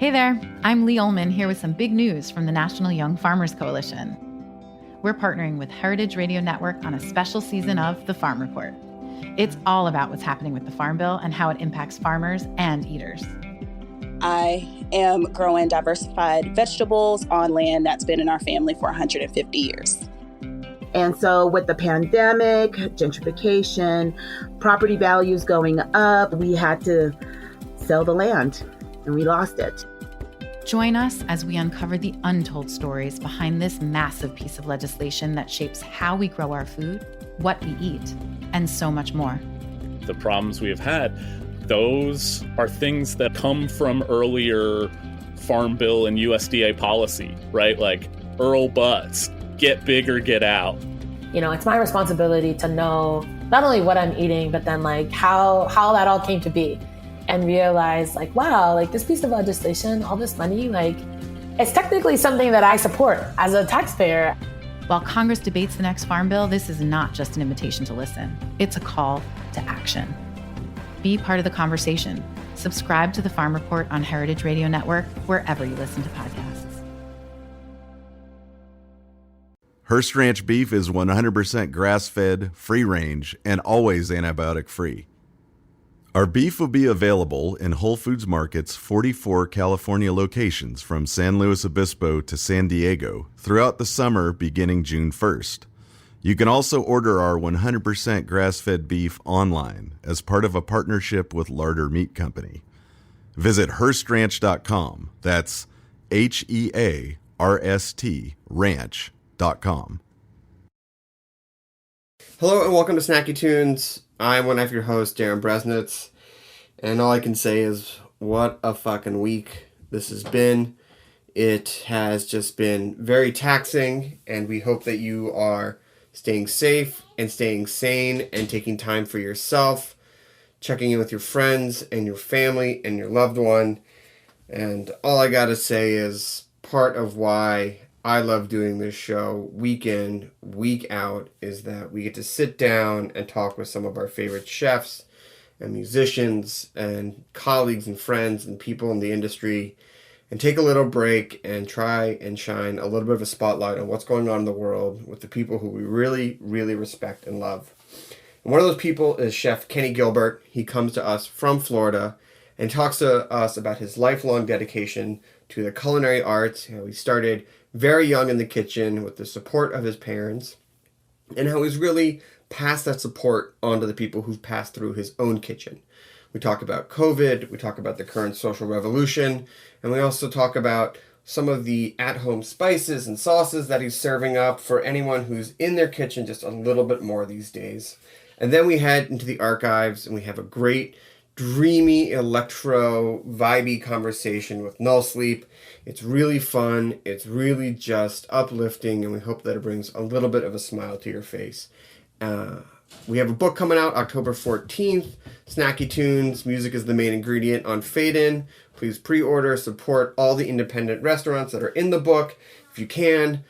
Hey there, I'm Lee Ullman here with some big news from the National Young Farmers Coalition. We're partnering with Heritage Radio Network on a special season of The Farm Report. It's all about what's happening with the Farm Bill and how it impacts farmers and eaters. I am growing diversified vegetables on land that's been in our family for 150 years. And so with the pandemic, gentrification, property values going up, we had to sell the land and we lost it. Join us as we uncover the untold stories behind this massive piece of legislation that shapes how we grow our food, what we eat, and so much more. The problems we have had, those are things that come from earlier Farm Bill and USDA policy, right? Like Earl Butz, get big or get out. You know, it's my responsibility to know not only what I'm eating, but then like how that all came to be. And realize like, wow, like this piece of legislation, all this money, like it's technically something that I support as a taxpayer. While Congress debates the next Farm Bill, this is not just an invitation to listen. It's a call to action. Be part of the conversation. Subscribe to the Farm Report on Heritage Radio Network, wherever you listen to podcasts. Hearst Ranch beef is 100% grass-fed, free-range, and always antibiotic-free. Our beef will be available in Whole Foods Market's 44 California locations from San Luis Obispo to San Diego throughout the summer beginning June 1st. You can also order our 100% grass-fed beef online as part of a partnership with Larder Meat Company. Visit HearstRanch.com. That's HEARST ranch.com. Hello and welcome to Snacky Tunes. I'm one of your hosts, Darren Bresnitz, and all I can say is what a fucking week this has been. It has just been very taxing, and we hope that you are staying safe and staying sane and taking time for yourself, checking in with your friends and your family and your loved one. And all I gotta say is part of why I love doing this show week in, week out, is that we get to sit down and talk with some of our favorite chefs and musicians and colleagues and friends and people in the industry and take a little break and try and shine a little bit of a spotlight on what's going on in the world with the people who we really, really respect and love. And one of those people is Chef Kenny Gilbert. He comes to us from Florida and talks to us about his lifelong dedication to the culinary arts. You know, he started very young in the kitchen with the support of his parents, and how he's really passed that support on to the people who've passed through his own kitchen. We talk about COVID, we talk about the current social revolution, and we also talk about some of the at-home spices and sauces that he's serving up for anyone who's in their kitchen just a little bit more these days. And then we head into the archives and we have a great, dreamy, electro, vibey conversation with Null Sleep. It's really fun, it's really just uplifting, and we hope that it brings a little bit of a smile to your face. We have a book coming out October 14th, Snacky Tunes, Music is the Main Ingredient on Fade In. Please pre-order, support all the independent restaurants that are in the book. If you can,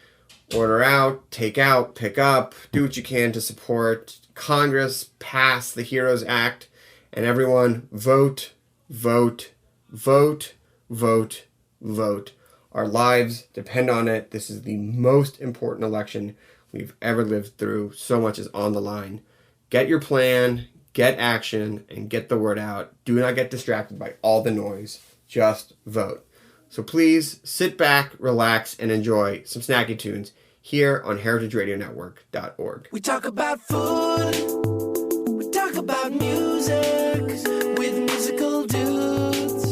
order out, take out, pick up, do what you can to support Congress, pass the HEROES Act, and everyone vote, vote, vote, vote, vote. Our lives depend on it. This is the most important election we've ever lived through. So much is on the line. Get your plan, get action, and get the word out. Do not get distracted by all the noise. Just vote. So please sit back, relax, and enjoy some Snacky Tunes here on heritageradionetwork.org. We talk about food, we talk about music, with musical dudes,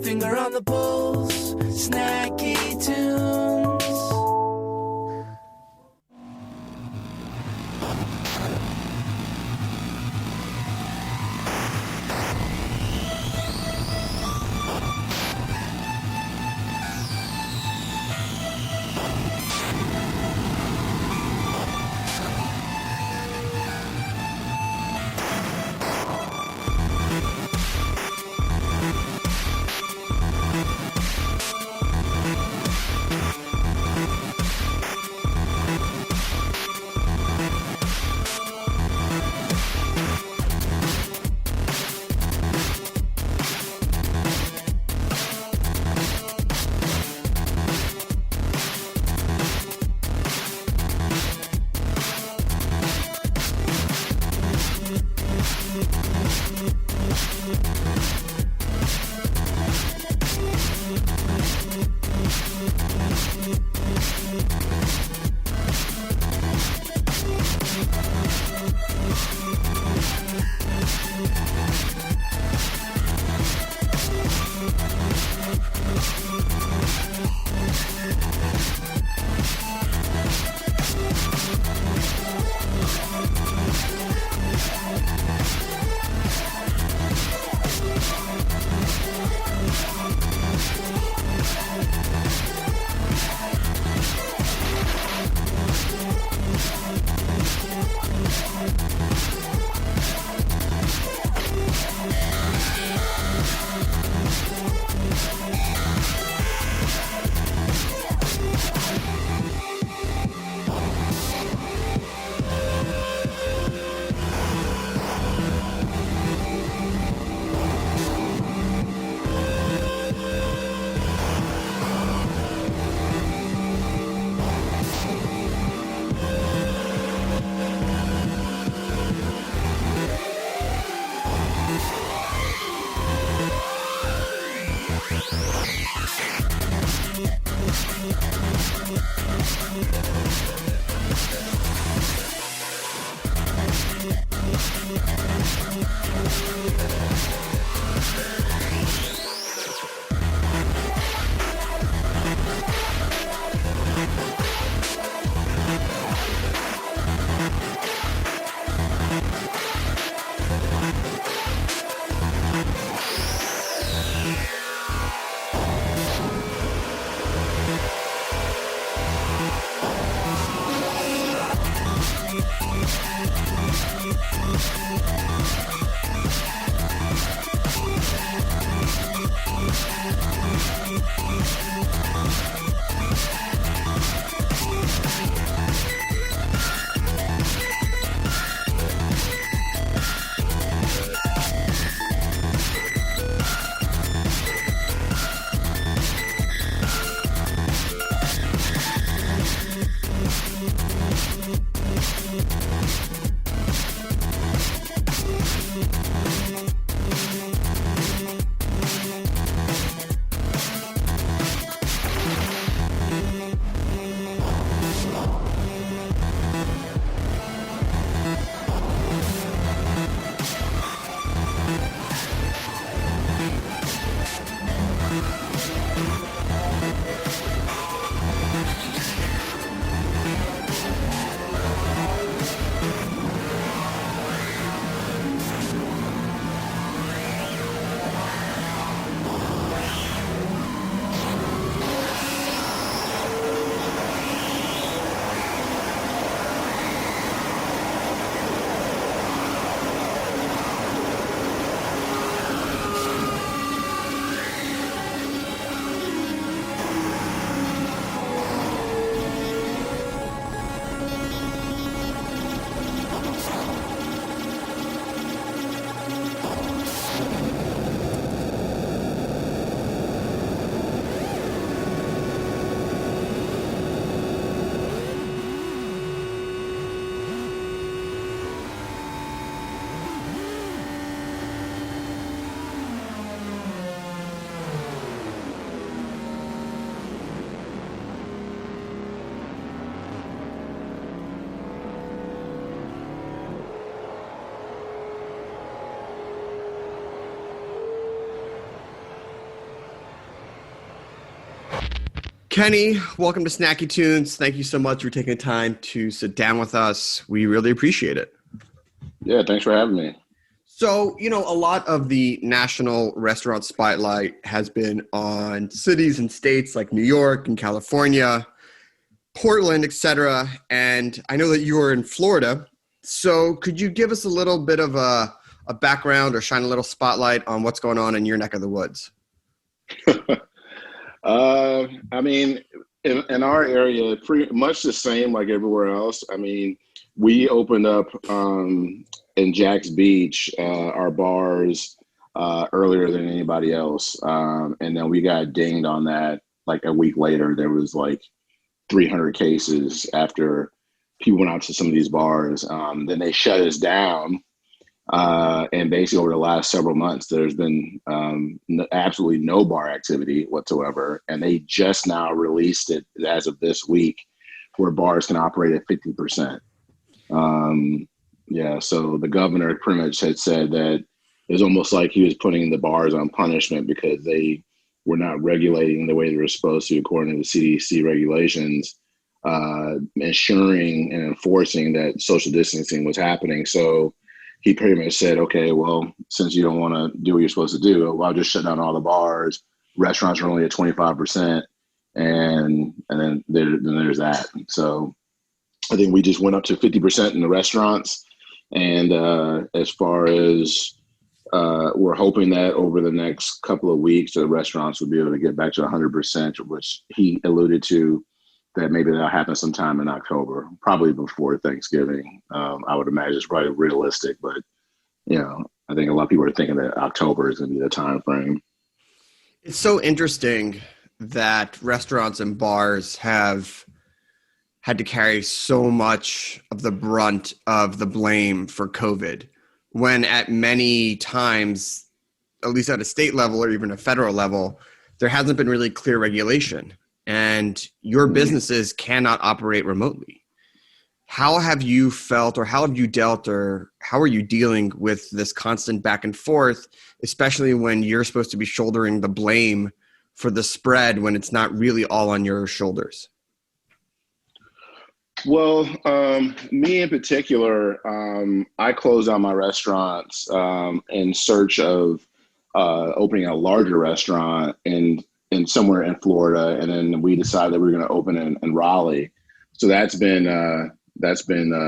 finger on the pulse, Snacky Tunes. Kenny, welcome to Snacky Tunes. Thank you so much for taking the time to sit down with us. We really appreciate it. Yeah, thanks for having me. So, a lot of the national restaurant spotlight has been on cities and states like New York and California, Portland, etc. And I know that you are in Florida. So could you give us a little bit of a background or shine a little spotlight on what's going on in your neck of the woods? I mean, in our area, pretty much the same like everywhere else. I mean, we opened up in Jack's Beach, our bars earlier than anybody else. And then we got dinged on that like a week later. There was like 300 cases after people went out to some of these bars. Then they shut us down And basically over the last several months, there's been absolutely no bar activity whatsoever. And they just now released it as of this week where bars can operate at 50%. Yeah, so the governor pretty much had said that it was almost like he was putting the bars on punishment because they were not regulating the way they were supposed to according to the CDC regulations, ensuring and enforcing that social distancing was happening. So he pretty much said, okay, well, since you don't want to do what you're supposed to do, well, I'll just shut down all the bars. Restaurants are only at 25%. And then there's that. So I think we just went up to 50% in the restaurants. And as far as we're hoping that over the next couple of weeks, the restaurants will be able to get back to 100%, which he alluded to that maybe that'll happen sometime in October, probably before Thanksgiving. I would imagine it's probably realistic, but I think a lot of people are thinking that October is going to be the time frame. It's so interesting that restaurants and bars have had to carry so much of the brunt of the blame for COVID, when at many times, at least at a state level or even a federal level, there hasn't been really clear regulation and your businesses cannot operate remotely. How have you felt, or how have you dealt, or how are you dealing with this constant back and forth, especially when you're supposed to be shouldering the blame for the spread when it's not really all on your shoulders? Well, me in particular, I closed down my restaurants in search of opening a larger restaurant in somewhere in Florida, and then we decided that we were going to open in Raleigh. So that's been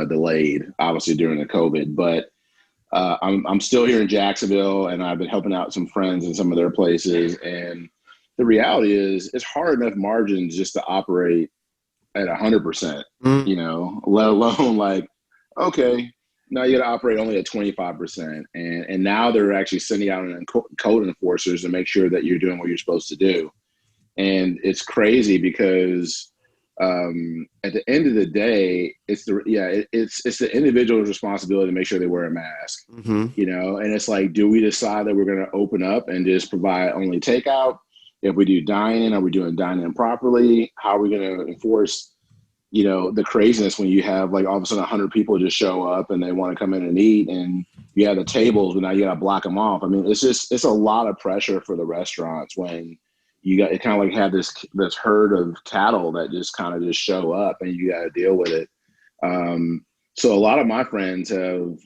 delayed, obviously during the COVID. But I'm still here in Jacksonville, and I've been helping out some friends in some of their places. And the reality is, it's hard enough margins just to operate at 100%, let alone like, okay, now you got to operate only at 25%. And now they're actually sending out code enforcers to make sure that you're doing what you're supposed to do. And it's crazy because at the end of the day, it's the individual's responsibility to make sure they wear a mask, and it's like, do we decide that we're going to open up and just provide only takeout? If we do dine-in, are we doing dine-in properly? How are we going to enforce, the craziness when you have like all of a sudden 100 people just show up and they want to come in and eat, and you have the tables, but now you got to block them off. I mean, it's a lot of pressure for the restaurants when you kind of like have this herd of cattle that just kind of just show up and you got to deal with it. So a lot of my friends have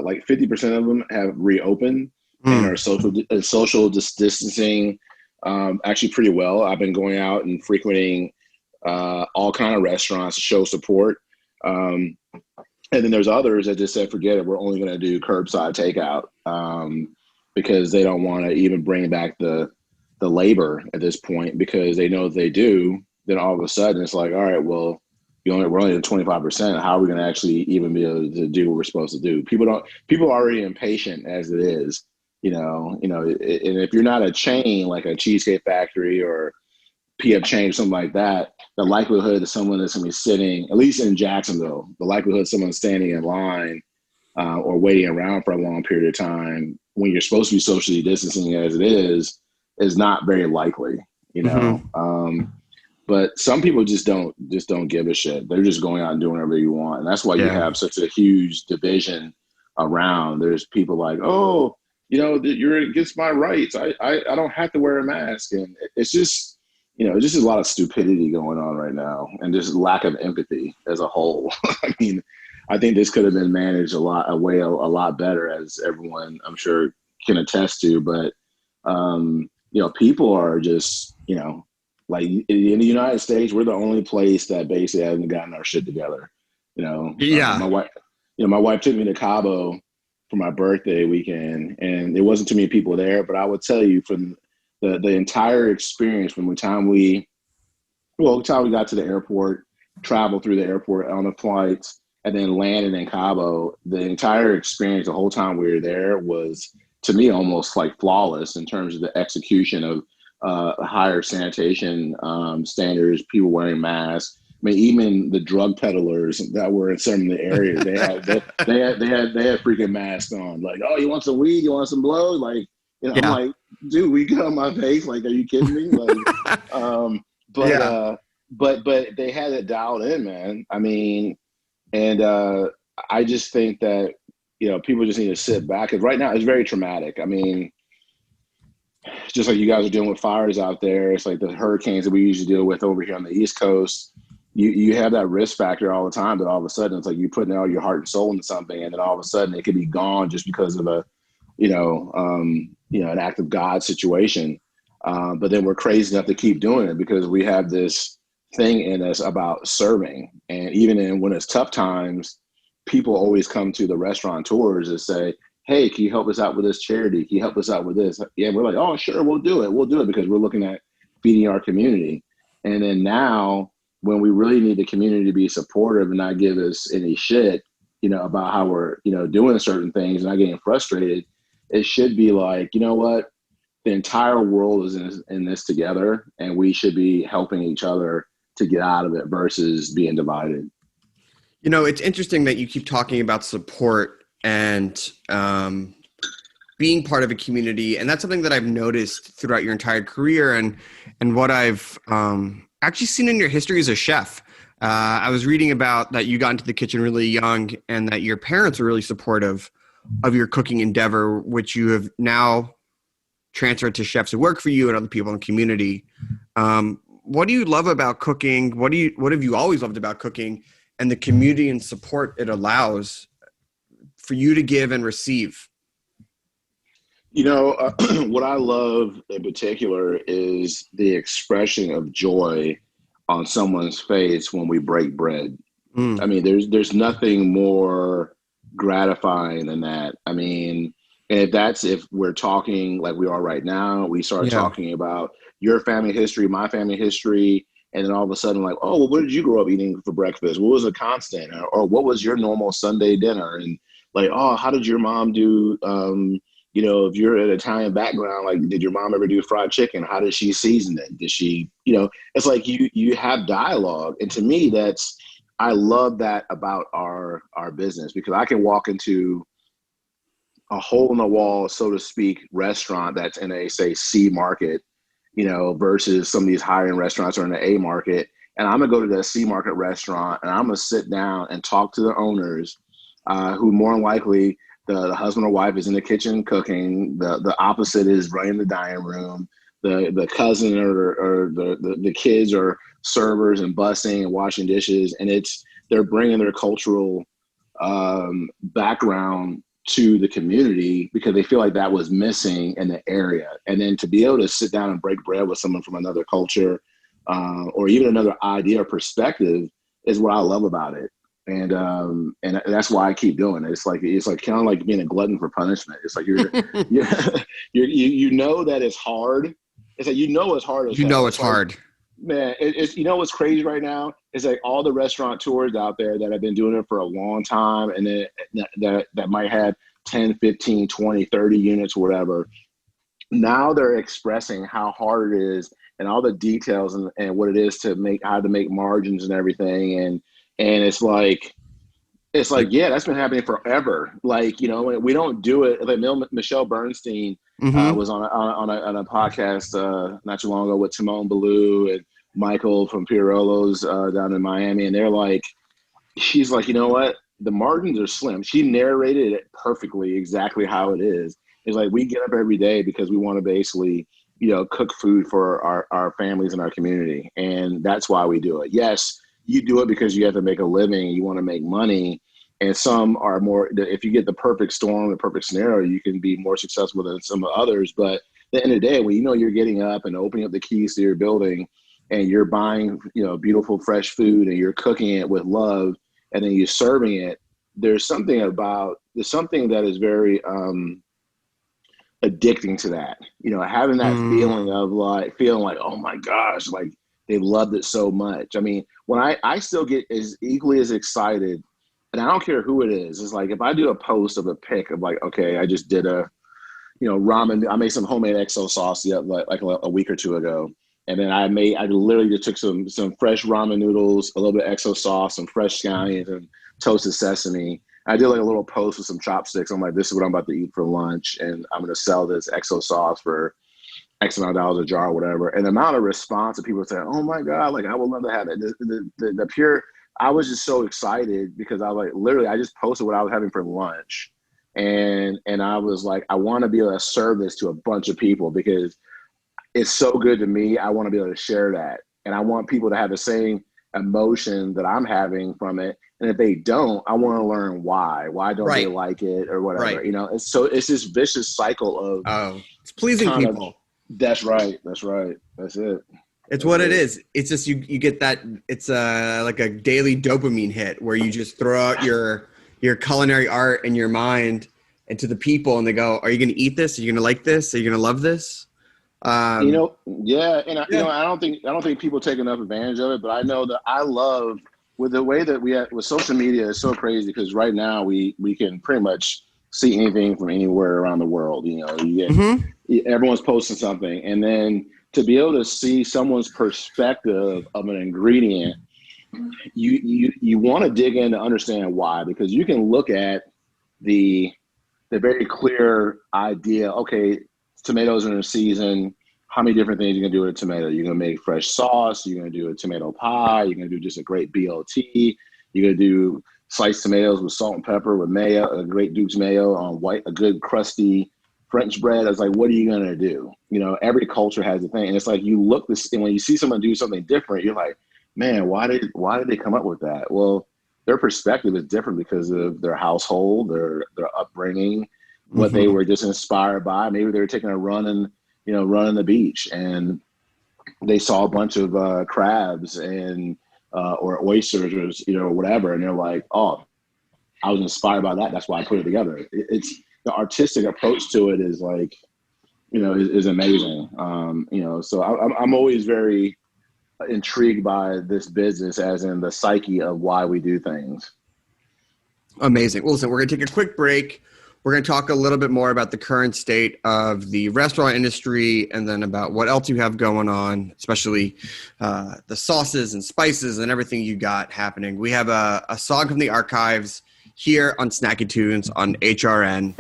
like 50% of them have reopened and are social distancing. Actually pretty well. I've been going out and frequenting all kind of restaurants to show support. And then there's others that just said, forget it, we're only going to do curbside takeout because they don't want to even bring back the labor at this point, because they know if they do, then all of a sudden it's like, all right, well, we're only at 25%. How are we going to actually even be able to do what we're supposed to do? People are already impatient as it is. And if you're not a chain like a Cheesecake Factory or PF Chain or something like that, the likelihood that someone is going to be sitting, at least in Jacksonville, the likelihood of someone standing in line or waiting around for a long period of time when you're supposed to be socially distancing as it is not very likely, But some people just don't give a shit. They're just going out and doing whatever you want, and that's why you have such a huge division around. There's people like, oh, you're against my rights. I don't have to wear a mask. And it's just, just a lot of stupidity going on right now, and just lack of empathy as a whole. I mean, I think this could have been managed a lot better, as everyone I'm sure can attest to. But, people are just, like in the United States, we're the only place that basically hasn't gotten our shit together. My wife took me to Cabo for my birthday weekend, and there wasn't too many people there, but I would tell you from the entire experience, from the time we got to the airport, traveled through the airport on the flights, and then landed in Cabo, the entire experience, the whole time we were there, was to me almost like flawless in terms of the execution of higher sanitation standards, people wearing masks, mean, even the drug peddlers that were in some of the areas, they had freaking masks on. Like, oh, you want some weed? You want some blow? Like, I'm like, dude, we got on my face. Like, are you kidding me? Like, but they had it dialed in, man. I mean, and I just think that people just need to sit back, because right now it's very traumatic. I mean, just like you guys are dealing with fires out there, it's like the hurricanes that we usually deal with over here on the East Coast. You have that risk factor all the time, but all of a sudden it's like you're putting all your heart and soul into something, and then all of a sudden it could be gone just because of an act of God situation. But then we're crazy enough to keep doing it because we have this thing in us about serving. And even when it's tough times, people always come to the restaurateurs and say, hey, can you help us out with this charity? Can you help us out with this? Yeah, we're like, oh, sure, we'll do it. We'll do it because we're looking at feeding our community. And then now, when we really need the community to be supportive and not give us any shit, about how we're, doing certain things and not getting frustrated, it should be like, you know what? The entire world is in this together, and we should be helping each other to get out of it versus being divided. It's interesting that you keep talking about support and being part of a community. And that's something that I've noticed throughout your entire career and what I've actually seen in your history as a chef. I was reading about that you got into the kitchen really young and that your parents were really supportive of your cooking endeavor, which you have now transferred to chefs who work for you and other people in the community. What do you love about cooking? What have you always loved about cooking and the community and support it allows for you to give and receive? What I love in particular is the expression of joy on someone's face when we break bread. I mean, there's nothing more gratifying than that. I mean, and if we're talking like we are right now, we start talking about your family history, my family history, and then all of a sudden like, oh, well, what did you grow up eating for breakfast? What was a constant? Or what was your normal Sunday dinner? And like, oh, how did your mom do, if you're an Italian background, like, did your mom ever do fried chicken? How did she season it? Did she, it's like you have dialogue. And to me, I love that about our business, because I can walk into a hole in the wall, so to speak, restaurant that's in a, say, C market, versus some of these higher end restaurants are in the A market. And I'm gonna go to the C market restaurant and I'm gonna sit down and talk to the owners, who more than likely the husband or wife is in the kitchen cooking. The opposite is running the dining room. The cousin or the kids are servers and bussing and washing dishes, and they're bringing their cultural background to the community because they feel like that was missing in the area. And then to be able to sit down and break bread with someone from another culture, or even another idea or perspective, is what I love about it. And that's why I keep doing it. It's like kind of like being a glutton for punishment. It's like you know that it's hard. It's like it's hard. It's hard. Man, it's what's crazy right now is like all the restaurateurs out there that have been doing it for a long time, and then that might have 10, 15, 20, 30 units, whatever. Now they're expressing how hard it is and all the details and what it is how to make margins and everything. And it's like, yeah, that's been happening forever. Like, we don't do it. Like Michelle Bernstein was on a podcast not too long ago with Timon Ballou and Michael from Pirolo's down in Miami. And they're like, she's like, you know what? The margins are slim. She narrated it perfectly, exactly how it is. It's like, we get up every day because we want to basically, cook food for our families and our community. And that's why we do it. Yes, you do it because you have to make a living and you want to make money. And some are more, if you get the perfect storm, the perfect scenario, you can be more successful than some others. But at the end of the day, when you're getting up and opening up the keys to your building and you're buying, beautiful, fresh food and you're cooking it with love and then you're serving it, there's something that is very addicting to that. Having that feeling of feeling like, oh my gosh, like they loved it so much. I mean, when I still get as equally as excited, and I don't care who it is. It's like if I do a post of a pic of like, okay, I just did a, ramen. I made some homemade XO sauce like a week or two ago, And then I literally just took some fresh ramen noodles, a little bit of XO sauce, some fresh scallions, and toasted sesame. I did like a little post with some chopsticks. I'm like, this is what I'm about to eat for lunch, and I'm going to sell this XO sauce for X amount of dollars a jar or whatever. And the amount of response of people saying, oh my God, like I would love to have it. The pure, I was just so excited because I was like, literally, I just posted what I was having for lunch. And I was like, I want to be able to serve this to a bunch of people because it's so good to me. I want to be able to share that. And I want people to have the same emotion that I'm having from it. And if they don't, I want to learn why. Why don't they like it or whatever? You know, it's this vicious cycle of it's pleasing people. That's right. That's it. It's what it is. It's just you get that. It's like a daily dopamine hit where you just throw out your culinary art and your mind into the people, and they go, "Are you going to eat this? Are you going to like this? Are you going to love this?" You know, yeah, and you know, I don't think people take enough advantage of it. But I know that I love with the way that we have with social media is so crazy because right now we can pretty much see anything from anywhere around the world. You know, you get everyone's posting something, and then to be able to see someone's perspective of an ingredient, you want to dig in to understand why, because you can look at the very clear idea. Okay, tomatoes are in season. How many different things you're gonna do with a tomato? You're gonna make fresh sauce. You're gonna do a tomato pie. You're gonna do just a great BLT. You're gonna do sliced tomatoes with salt and pepper with mayo, a great Duke's mayo on a good crusty French bread. I was like, what are you gonna do? You know, every culture has a thing, and it's like you look this, and when you see someone do something different, you're like, man, why did they come up with that? Well, their perspective is different because of their household, their upbringing, what they were just inspired by. Maybe they were taking a run in the beach, and they saw a bunch of crabs and or oysters, or whatever, and they're like, oh, I was inspired by that. That's why I put it together. It's the artistic approach to it is like, is amazing. So I'm always very intrigued by this business, as in the psyche of why we do things. Amazing. Well, listen, we're going to take a quick break. We're going to talk a little bit more about the current state of the restaurant industry, and then about what else you have going on, especially the sauces and spices and everything you got happening. We have a song from the archives here on Snacky Tunes on HRN.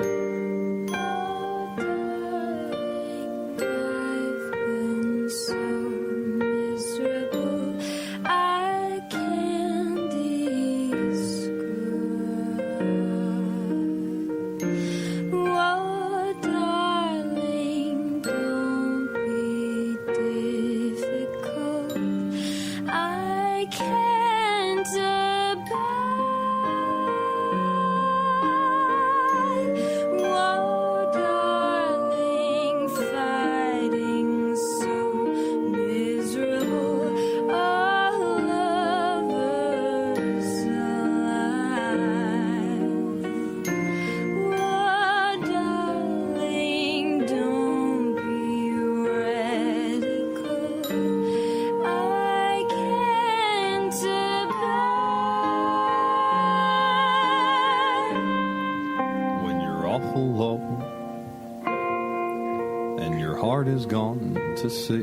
To see.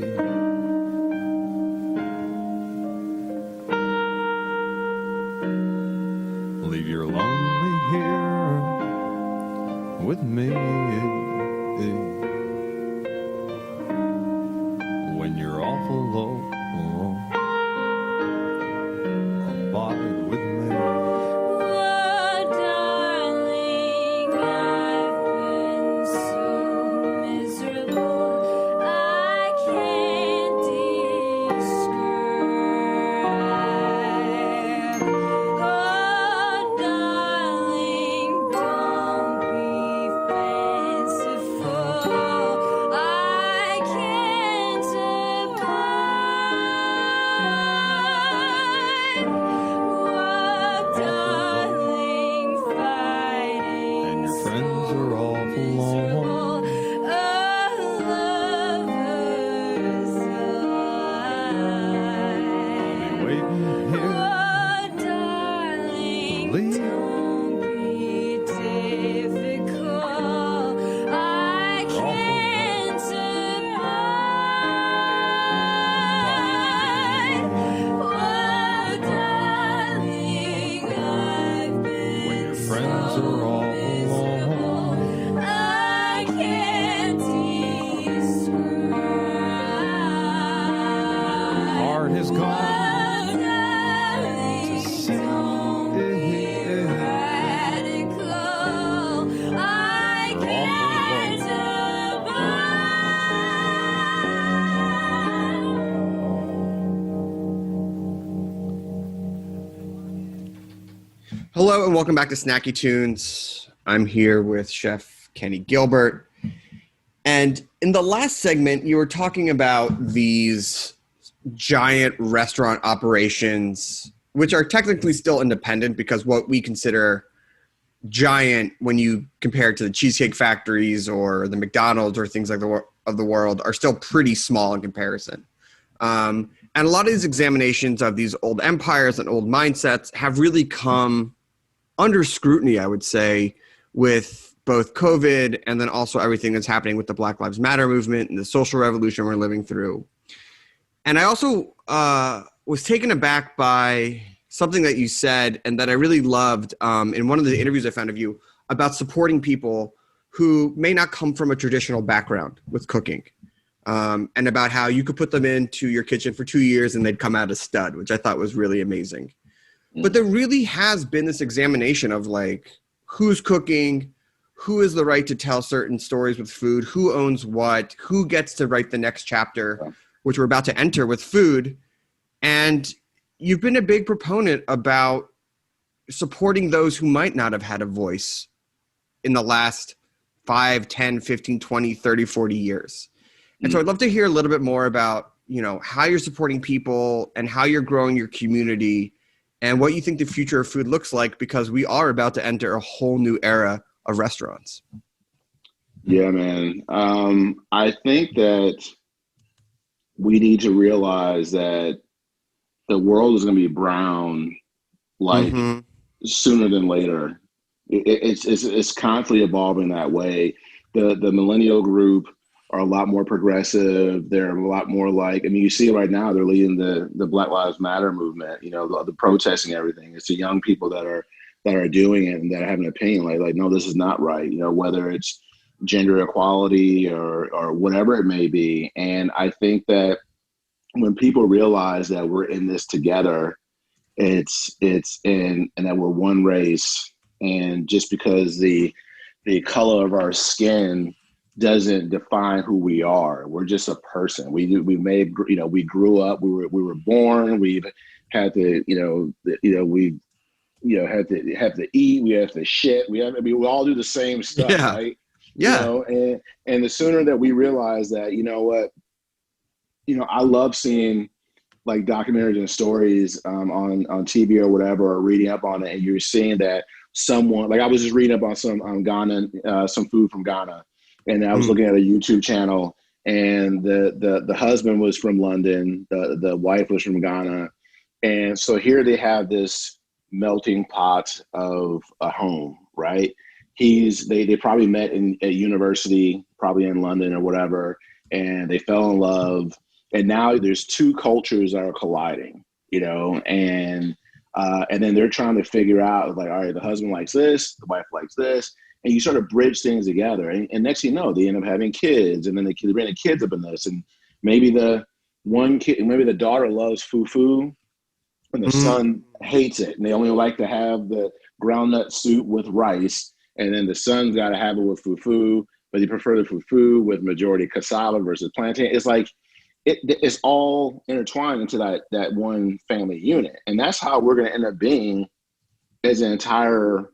Leave your lonely here with me. When you're awful low, abide with me. Oh, darling, I've been so miserable. Oh, Hello and welcome back to Snacky Tunes. I'm here with Chef Kenny Gilbert. And in the last segment, you were talking about these giant restaurant operations, which are technically still independent because what we consider giant when you compare it to the Cheesecake Factories or the McDonald's or things like of the world are still pretty small in comparison. And a lot of these examinations of these old empires and old mindsets have really come under scrutiny, I would say, with both COVID and then also everything that's happening with the Black Lives Matter movement and the social revolution we're living through. And I also was taken aback by something that you said and that I really loved in one of the interviews I found of you about supporting people who may not come from a traditional background with cooking, and about how you could put them into your kitchen for 2 years and they'd come out a stud, which I thought was really amazing. But there really has been this examination of like who's cooking, who has the right to tell certain stories with food, who owns what, who gets to write the next chapter, which we're about to enter with food. And you've been a big proponent about supporting those who might not have had a voice in the last 5, 10, 15, 20, 30, 40 years. And so I'd love to hear a little bit more about, you know, how you're supporting people and how you're growing your community and what you think the future of food looks like, because we are about to enter a whole new era of restaurants. Yeah, man. I think that we need to realize that the world is going to be brown like sooner than later. It's constantly evolving that way. The millennial group are a lot more progressive. They're a lot more like, I mean, you see it right now, they're leading the Black Lives Matter movement, you know, the protesting everything. It's the young people that are doing it and that have an opinion like, no, this is not right. You know, whether it's gender equality or whatever it may be. And I think that when people realize that we're in this together, it's and that we're one race, and just because the color of our skin doesn't define who we are. We're just a person. We grew up, we were born, we've had to, we have to eat, we have to shit, we all do the same stuff, right? Yeah. You know, and the sooner that we realize that, you know what, I love seeing like documentaries and stories on TV or whatever, or reading up on it, and you're seeing that someone, like I was just reading up on some Ghana, some food from Ghana, and I was looking at a YouTube channel, and the husband was from London, the wife was from Ghana, and so here they have this melting pot of a home, right? They probably met in a university, probably in London or whatever, and they fell in love, and now there's two cultures that are colliding, and then they're trying to figure out, like, all right, the husband likes this, the wife likes this, and you sort of bridge things together. And next thing you know, they end up having kids, and then they bring the kids up in this. And maybe the daughter loves fufu, and the son hates it. And they only like to have the groundnut soup with rice. And then the son's got to have it with fufu, but they prefer the fufu with majority cassava versus plantain. It's like, it's all intertwined into that one family unit. And that's how we're going to end up being as an entire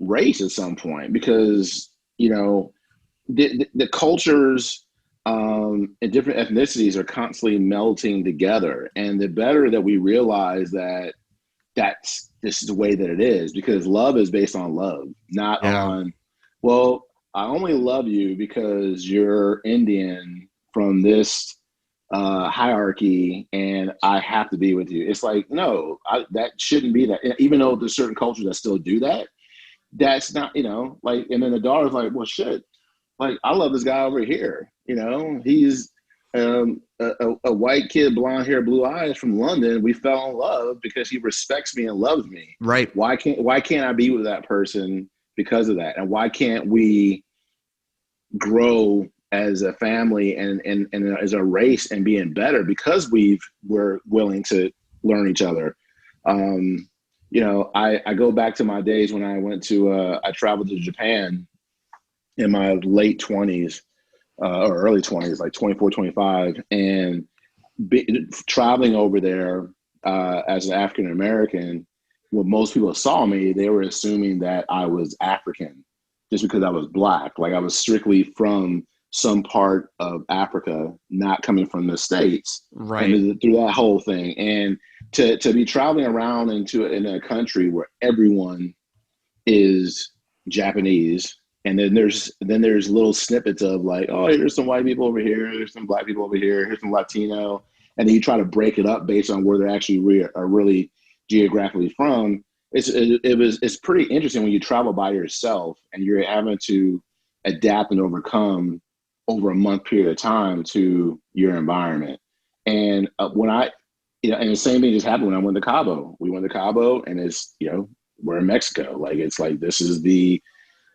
race at some point, because the cultures and different ethnicities are constantly melting together, and the better that we realize that this is the way that it is, because love is based on love, not on, well, I only love you because you're Indian from this hierarchy and I have to be with you. It's like, no, that shouldn't be that. Even though there's certain cultures that still do that, that's not, like, and then the daughter's like, well, shit, like, I love this guy over here. He's a white kid, blonde hair, blue eyes from London. We fell in love because he respects me and loves me. Right. Why can't I be with that person because of that? And why can't we grow as a family and as a race and being better because we're willing to learn each other? I go back to my days when I went to, I traveled to Japan in my late 20s or early 20s, like 24, 25. And traveling over there as an African-American, when most people saw me, they were assuming that I was African just because I was Black. Like I was strictly from some part of Africa, not coming from the States. Right. And through that whole thing. And to be traveling around in a country where everyone is Japanese, and then there's little snippets of like, oh, here's some white people over here, there's some Black people over here, here's some Latino, and then you try to break it up based on where they're actually are really geographically from. It's pretty interesting when you travel by yourself and you're having to adapt and overcome over a month period of time to your environment. And when and the same thing just happened when I went to Cabo. We went to Cabo, and it's, we're in Mexico. Like, it's like, this is the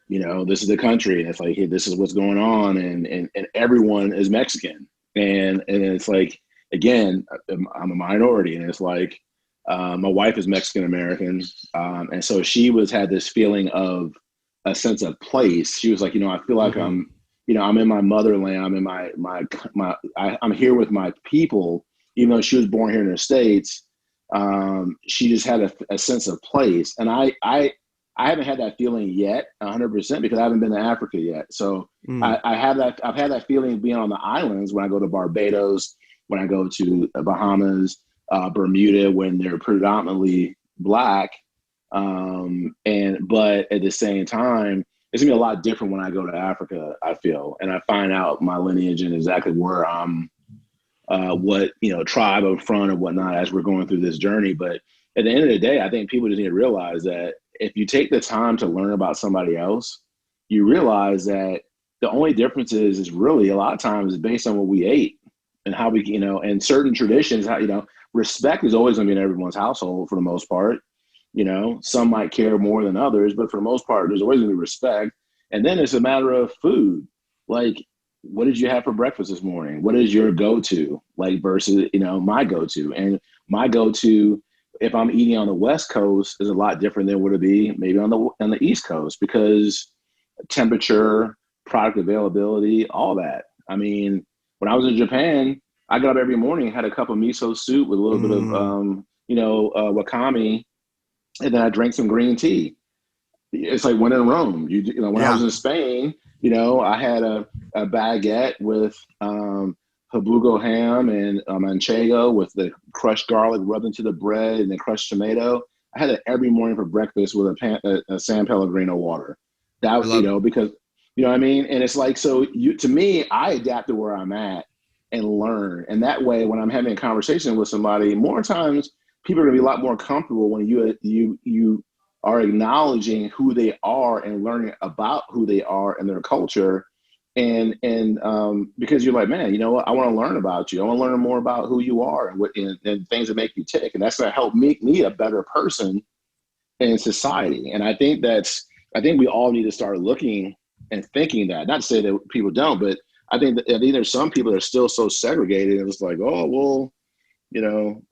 country, and it's like, hey, this is what's going on, and everyone is Mexican, and it's like, again, I'm a minority, and it's like, my wife is Mexican American, and so she had this feeling of a sense of place. She was like, I feel like I'm in my motherland. I'm in I'm here with my people. Even though she was born here in the States, she just had a sense of place. And I haven't had that feeling yet 100% because I haven't been to Africa yet. So I've had that feeling being on the islands when I go to Barbados, when I go to Bahamas, Bermuda, when they're predominantly Black. But at the same time, it's gonna be a lot different when I go to Africa, I feel, and I find out my lineage and exactly where I'm, what tribe I'm from and whatnot as we're going through this journey. But at the end of the day, I think people just need to realize that if you take the time to learn about somebody else, you realize that the only difference is really a lot of times is based on what we ate and how we, and certain traditions, how, respect is always going to be in everyone's household for the most part. Some might care more than others, but for the most part, there's always going to be respect. And then it's a matter of food. Like, what did you have for breakfast this morning? What is your go-to, like, versus, my go-to? And my go-to, if I'm eating on the West Coast, is a lot different than would it be maybe on the East Coast, because temperature, product availability, all that. I mean, when I was in Japan, I got up every morning, had a cup of miso soup with a little bit of, wakame, and then I drank some green tea. It's like when in Rome. When I was in Spain, I had a baguette with habugo ham and manchego with the crushed garlic rubbed into the bread and then crushed tomato. I had it every morning for breakfast with a San Pellegrino water. That was, because, what I mean? And it's like, so to me, I adapt to where I'm at and learn. And that way, when I'm having a conversation with somebody, more times people are going to be a lot more comfortable when you are acknowledging who they are and learning about who they are and their culture. And because you're like, man, you know what? I want to learn about you. I want to learn more about who you are and things that make you tick. And that's going to help make me a better person in society. And I think we all need to start looking and thinking that. Not to say that people don't, but I think there's some people that are still so segregated. And it's like, oh, well,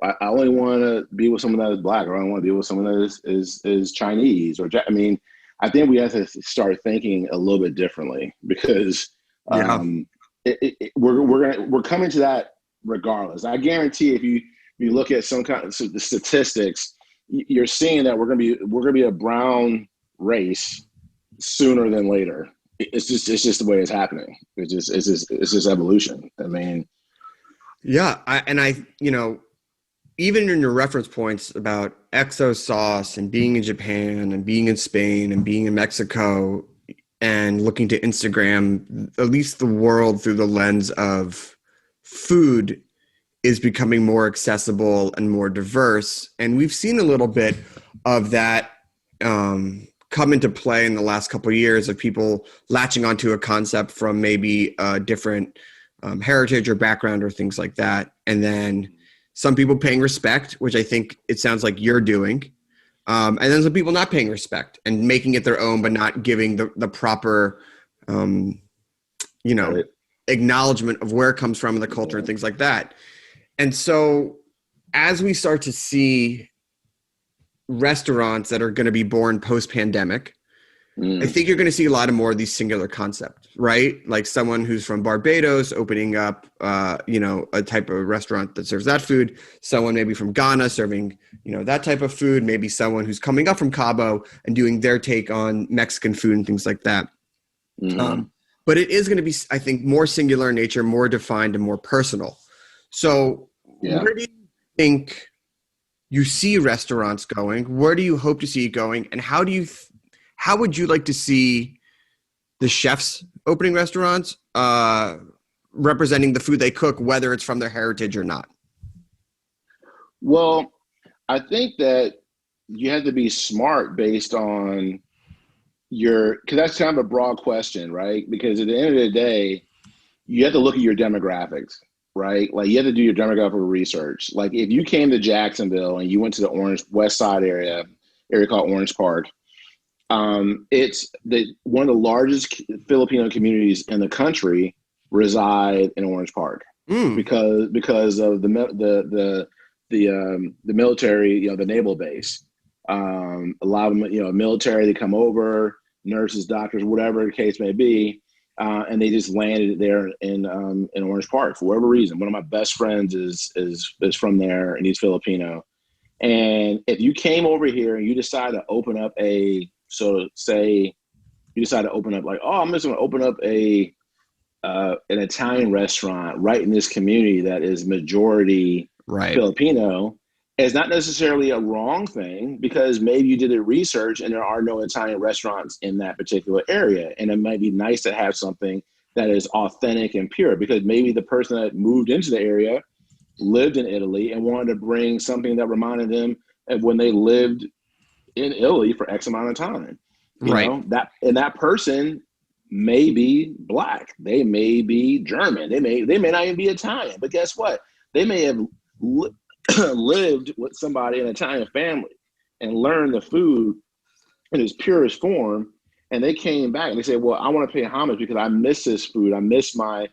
I only want to be with someone that is Black, or I want to be with someone that is Chinese, or I mean, I think we have to start thinking a little bit differently, because we're coming to that regardless. I guarantee if you look at some kind of the statistics, you're seeing that we're gonna be a brown race sooner than later. It's just the way it's happening. It's just evolution. I mean. Yeah, even in your reference points about exo sauce and being in Japan and being in Spain and being in Mexico and looking to Instagram, at least the world through the lens of food is becoming more accessible and more diverse. And we've seen a little bit of that come into play in the last couple of years, of people latching onto a concept from maybe a different heritage or background or things like that. And then some people paying respect, which I think it sounds like you're doing. And then some people not paying respect and making it their own, but not giving the proper, acknowledgement of where it comes from and the culture and things like that. And so as we start to see restaurants that are going to be born post-pandemic, I think you're going to see a lot of more of these singular concepts, right? Like someone who's from Barbados opening up, a type of restaurant that serves that food. Someone maybe from Ghana serving, that type of food. Maybe someone who's coming up from Cabo and doing their take on Mexican food and things like that. But it is going to be, I think, more singular in nature, more defined, and more personal. So where do you think you see restaurants going? Where do you hope to see it going? And how would you like to see the chefs opening restaurants representing the food they cook, whether it's from their heritage or not? Well, I think that you have to be smart based on because that's kind of a broad question, right? Because at the end of the day, you have to look at your demographics, right? Like you have to do your demographic research. Like if you came to Jacksonville and you went to the West Side area called Orange Park, it's one of the largest Filipino communities in the country reside in Orange Park because of the military, the naval base. A lot of them, military, they come over, nurses, doctors, whatever the case may be, and they just landed there in Orange Park for whatever reason. One of my best friends is from there, and he's Filipino. And if you came over here and you decide to open up I'm just going to open up an Italian restaurant right in this community that is majority Filipino, it's not necessarily a wrong thing because maybe you did a research and there are no Italian restaurants in that particular area. And it might be nice to have something that is authentic and pure because maybe the person that moved into the area lived in Italy and wanted to bring something that reminded them of when they lived in Italy for X amount of time. You know, that person may be Black. They may be German. They may not even be Italian. But guess what? They may have lived with somebody in an Italian family and learned the food in its purest form. And they came back and they said, well, I want to pay homage because I miss this food. I miss my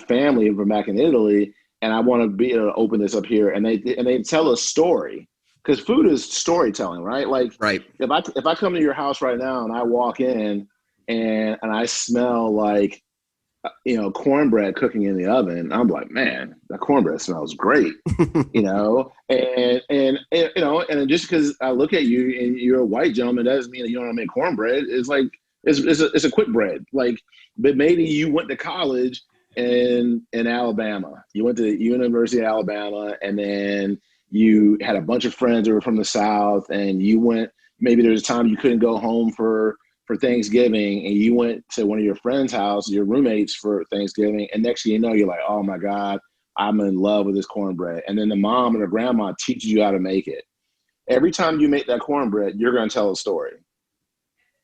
family from back in Italy. And I want to be able to open this up here. And they tell a story. Because food is storytelling, right? Like, if I come to your house right now and I walk in and I smell like, cornbread cooking in the oven, I'm like, man, that cornbread smells great, and just because I look at you and you're a white gentleman doesn't mean that you don't want to make cornbread. It's like it's a quick bread, like, but maybe you went to college in Alabama, you went to the University of Alabama, and then you had a bunch of friends that were from the South, and you went, maybe there's a time you couldn't go home for Thanksgiving, and you went to one of your friends' house, your roommates, for Thanksgiving, and next thing you know, you're like, oh my God, I'm in love with this cornbread. And then the mom or the grandma teaches you how to make it. Every time you make that cornbread, you're going to tell a story.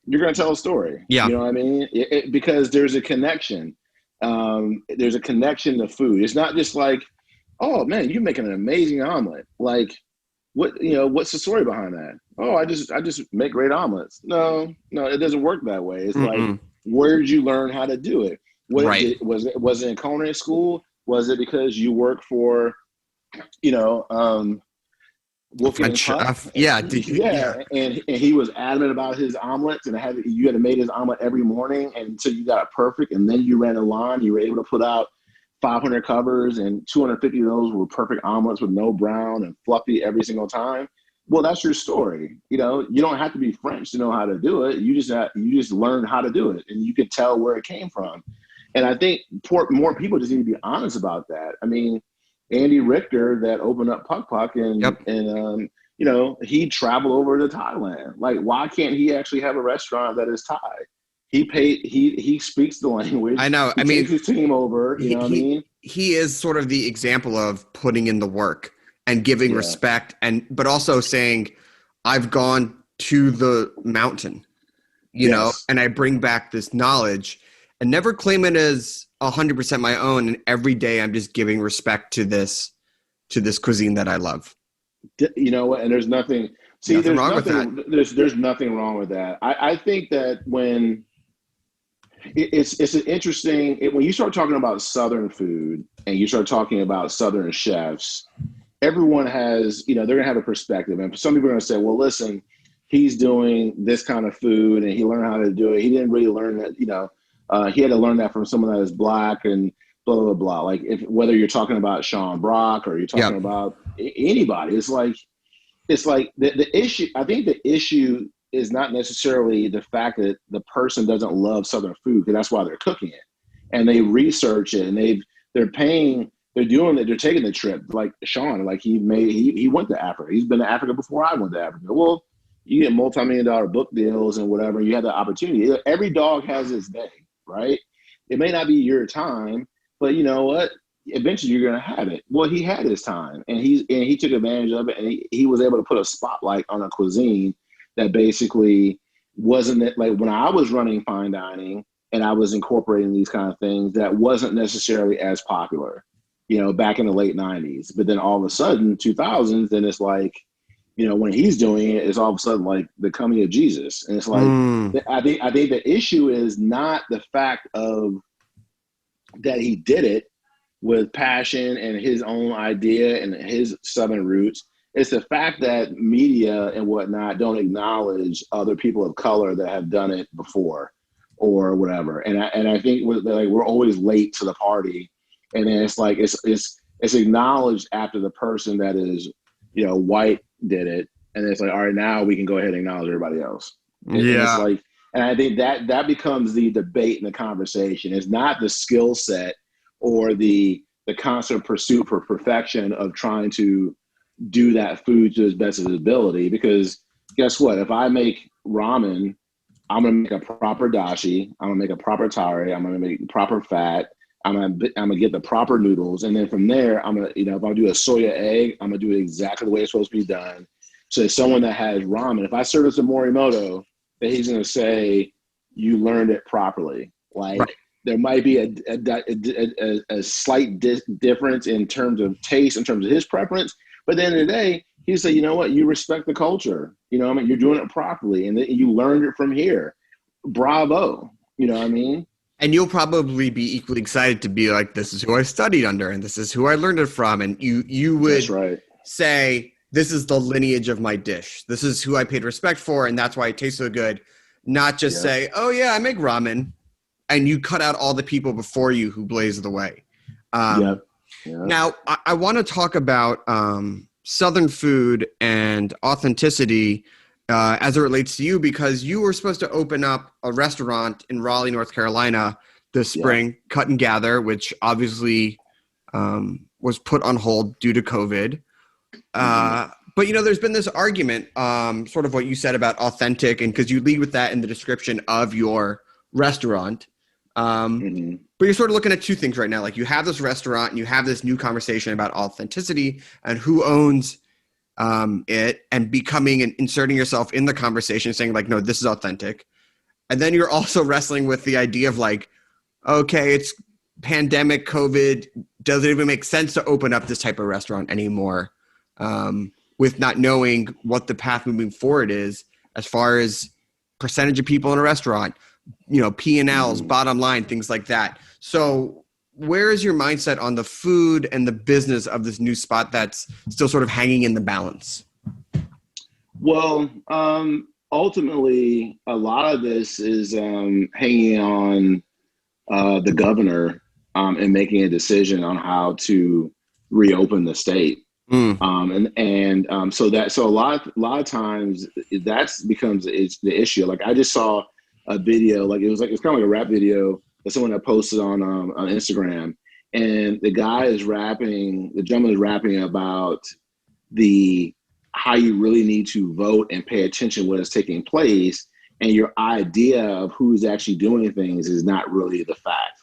Yeah. You know what I mean? Because there's a connection. There's a connection to food. It's not just like, oh man, you're making an amazing omelet. Like, what's the story behind that? Oh, I just make great omelets. No, it doesn't work that way. It's like, where did you learn how to do it? Was it in culinary school? Was it because you work for, Wolfgang Puck? Yeah. And he was adamant about his omelets, and you had to make his omelet every morning until you got it perfect, and then you ran a line. You were able to put out 500 covers, and 250 of those were perfect omelets with no brown and fluffy every single time. Well, that's your story. You don't have to be French to know how to do it. You just learn how to do it, and you can tell where it came from. And I think more people just need to be honest about that. I mean, Andy Richter that opened up Puck Puck, and he traveled over to Thailand. Like, why can't he actually have a restaurant that is Thai? He speaks the language. I know. He takes his team over. You know what I mean? He is sort of the example of putting in the work and giving respect, but also saying, I've gone to the mountain, know, and I bring back this knowledge and never claim it as 100% my own. And every day I'm just giving respect to this cuisine that I love. You know what? And there's nothing. See, there's nothing wrong with that. I think that when it's an interesting, when you start talking about Southern food and you start talking about Southern chefs, everyone has, they're going to have a perspective. And some people are going to say, well, listen, he's doing this kind of food and he learned how to do it. He didn't really learn that, he had to learn that from someone that is black and blah, blah, blah. Like whether you're talking about Sean Brock or you're talking about anybody, it's like the issue. I think the issue is not necessarily the fact that the person doesn't love Southern food, because that's why they're cooking it and they research it and they're doing it. They're taking the trip. Like Sean, like he went to Africa. He's been to Africa before I went to Africa. Well, you get multi-million-dollar book deals and whatever. You have the opportunity. Every dog has its day, right? It may not be your time, but you know what? Eventually you're going to have it. Well, he had his time and he took advantage of it. And he was able to put a spotlight on a cuisine that basically wasn't like when I was running fine dining and I was incorporating these kind of things that wasn't necessarily as popular, back in the late 90s. But then all of a sudden, 2000s, then it's like, when he's doing it, it's all of a sudden like the coming of Jesus. And it's like, I think the issue is not the fact of that he did it with passion and his own idea and his Southern roots. It's the fact that media and whatnot don't acknowledge other people of color that have done it before or whatever. And I think we're always late to the party. And then it's like, it's acknowledged after the person that is, white did it. And it's like, all right, now we can go ahead and acknowledge everybody else. And it's like, and I think that becomes the debate and the conversation. It's not the skill set or the constant pursuit for perfection of trying to do that food to his best of his ability. Because guess what? If I make ramen, I'm going to make a proper dashi. I'm going to make a proper tare. I'm going to make proper fat. I'm gonna get the proper noodles, and then from there, I'm gonna, if I do a soya egg, I'm gonna do it exactly the way it's supposed to be done. So someone that has ramen, if I serve this to Morimoto, that he's gonna say, "You learned it properly." Like there might be a slight difference in terms of taste, in terms of his preference, but at the end of the day, he say, "You know what? You respect the culture. You're doing it properly, and you learned it from here. Bravo." You know what I mean? And you'll probably be equally excited to be like, this is who I studied under and this is who I learned it from. And you would say, this is the lineage of my dish. This is who I paid respect for. And that's why it tastes so good. Not just say, oh yeah, I make ramen. And you cut out all the people before you who blazed the way. Now, I want to talk about Southern food and authenticity as it relates to you, because you were supposed to open up a restaurant in Raleigh, North Carolina this spring, Cut and Gather, which obviously was put on hold due to COVID. But, there's been this argument, sort of what you said about authentic, and because you lead with that in the description of your restaurant. But you're sort of looking at two things right now. Like you have this restaurant and you have this new conversation about authenticity and who owns it, and becoming and inserting yourself in the conversation, saying like, no, this is authentic. And then you're also wrestling with the idea of like, okay, it's pandemic, COVID. Does it even make sense to open up this type of restaurant anymore? With not knowing what the path moving forward is, as far as percentage of people in a restaurant, P&Ls, bottom line, things like that. So where is your mindset on the food and the business of this new spot that's still sort of hanging in the balance? Well, ultimately, a lot of this is hanging on the governor and making a decision on how to reopen the state. So a lot of times that becomes the issue. Like I just saw a video, it's kind of like a rap video that someone that posted on Instagram, and the gentleman is rapping about how you really need to vote and pay attention to what is taking place, and your idea of who's actually doing things is not really the fact.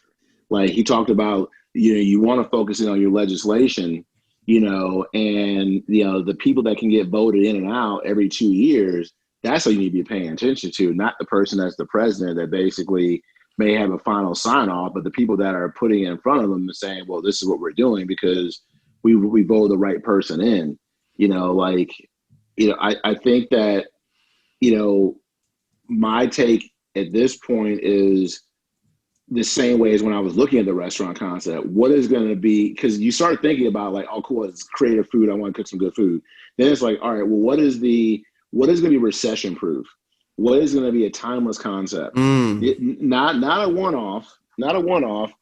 Like he talked about, you want to focus in on your legislation, and the people that can get voted in and out every 2 years. That's what you need to be paying attention to, not the person that's the president that basically may have a final sign off, but the people that are putting it in front of them and saying, well, this is what we're doing because we voted the right person in. I think that, my take at this point is the same way as when I was looking at the restaurant concept. What is going to be, because you start thinking about like, oh, cool, it's creative food. I want to cook some good food. Then it's like, all right, well, what is the what is going to be recession proof? What is going to be a timeless concept? Not a one-off,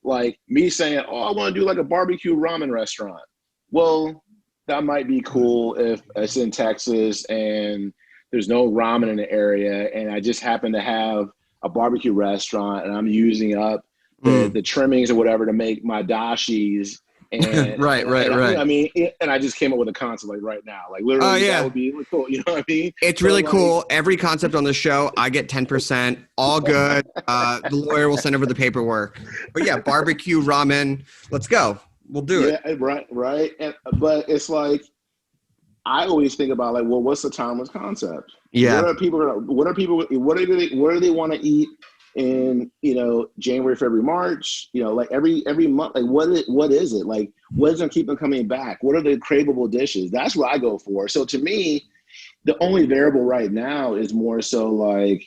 like me saying, oh, I want to do like a barbecue ramen restaurant. Well, that might be cool if it's in Texas and there's no ramen in the area, and I just happen to have a barbecue restaurant and I'm using up the trimmings or whatever to make my dashis. And Right. I mean, and I just came up with a concept like right now, like literally that would be really cool. You know what I mean? It's really cool. Every concept on the show, I get 10%. All good. The lawyer will send over the paperwork. But yeah, barbecue ramen. Let's go. We'll do it. Yeah, right. But it's like, I always think about like, well, what's the timeless concept? Yeah. What do they want to eat in, January, February, March, like every month, like what is it? Like, what is going to keep them coming back? What are the craveable dishes? That's what I go for. So to me, the only variable right now is more so like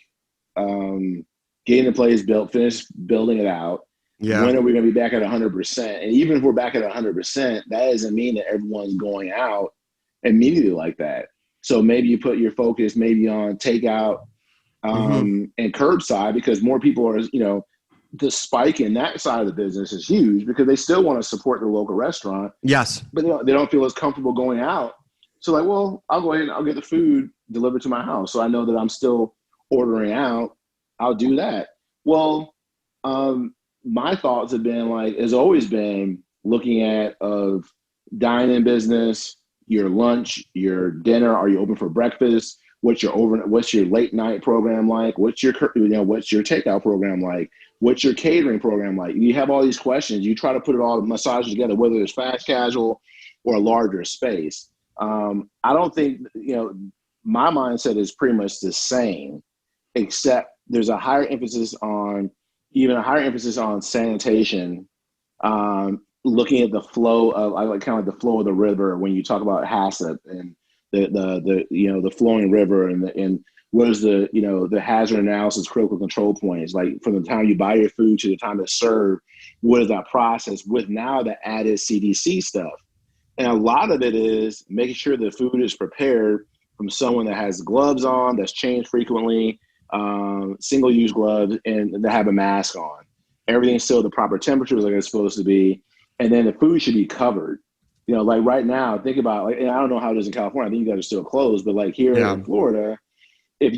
getting the place built, finish building it out. Yeah. When are we going to be back at 100%? And even if we're back at 100%, that doesn't mean that everyone's going out immediately like that. So maybe you put your focus maybe on takeout and curbside, because more people are, the spike in that side of the business is huge because they still want to support their local restaurant. Yes. But they don't feel as comfortable going out. So like, well, I'll go ahead and I'll get the food delivered to my house. So I know that I'm still ordering out. I'll do that. Well, my thoughts have been like, has always been looking at of dine-in business, your lunch, your dinner. Are you open for breakfast? What's your late night program like? What's your takeout program like? What's your catering program like? You have all these questions. You try to put it all massage together, whether it's fast casual or a larger space. I don't think, my mindset is pretty much the same, except there's a higher emphasis on sanitation, looking at the flow of, I like kind of like the flow of the river when you talk about HACCP and the flowing river and what is the hazard analysis critical control points, like from the time you buy your food to the time it's served, what is that process with now the added CDC stuff? And a lot of it is making sure the food is prepared from someone that has gloves on, that's changed frequently, single-use gloves, and they have a mask on. Everything's still the proper temperature like it's supposed to be. And then the food should be covered. Like right now, think about, like, and I don't know how it is in California. I think you guys are still closed, but like here in Florida, if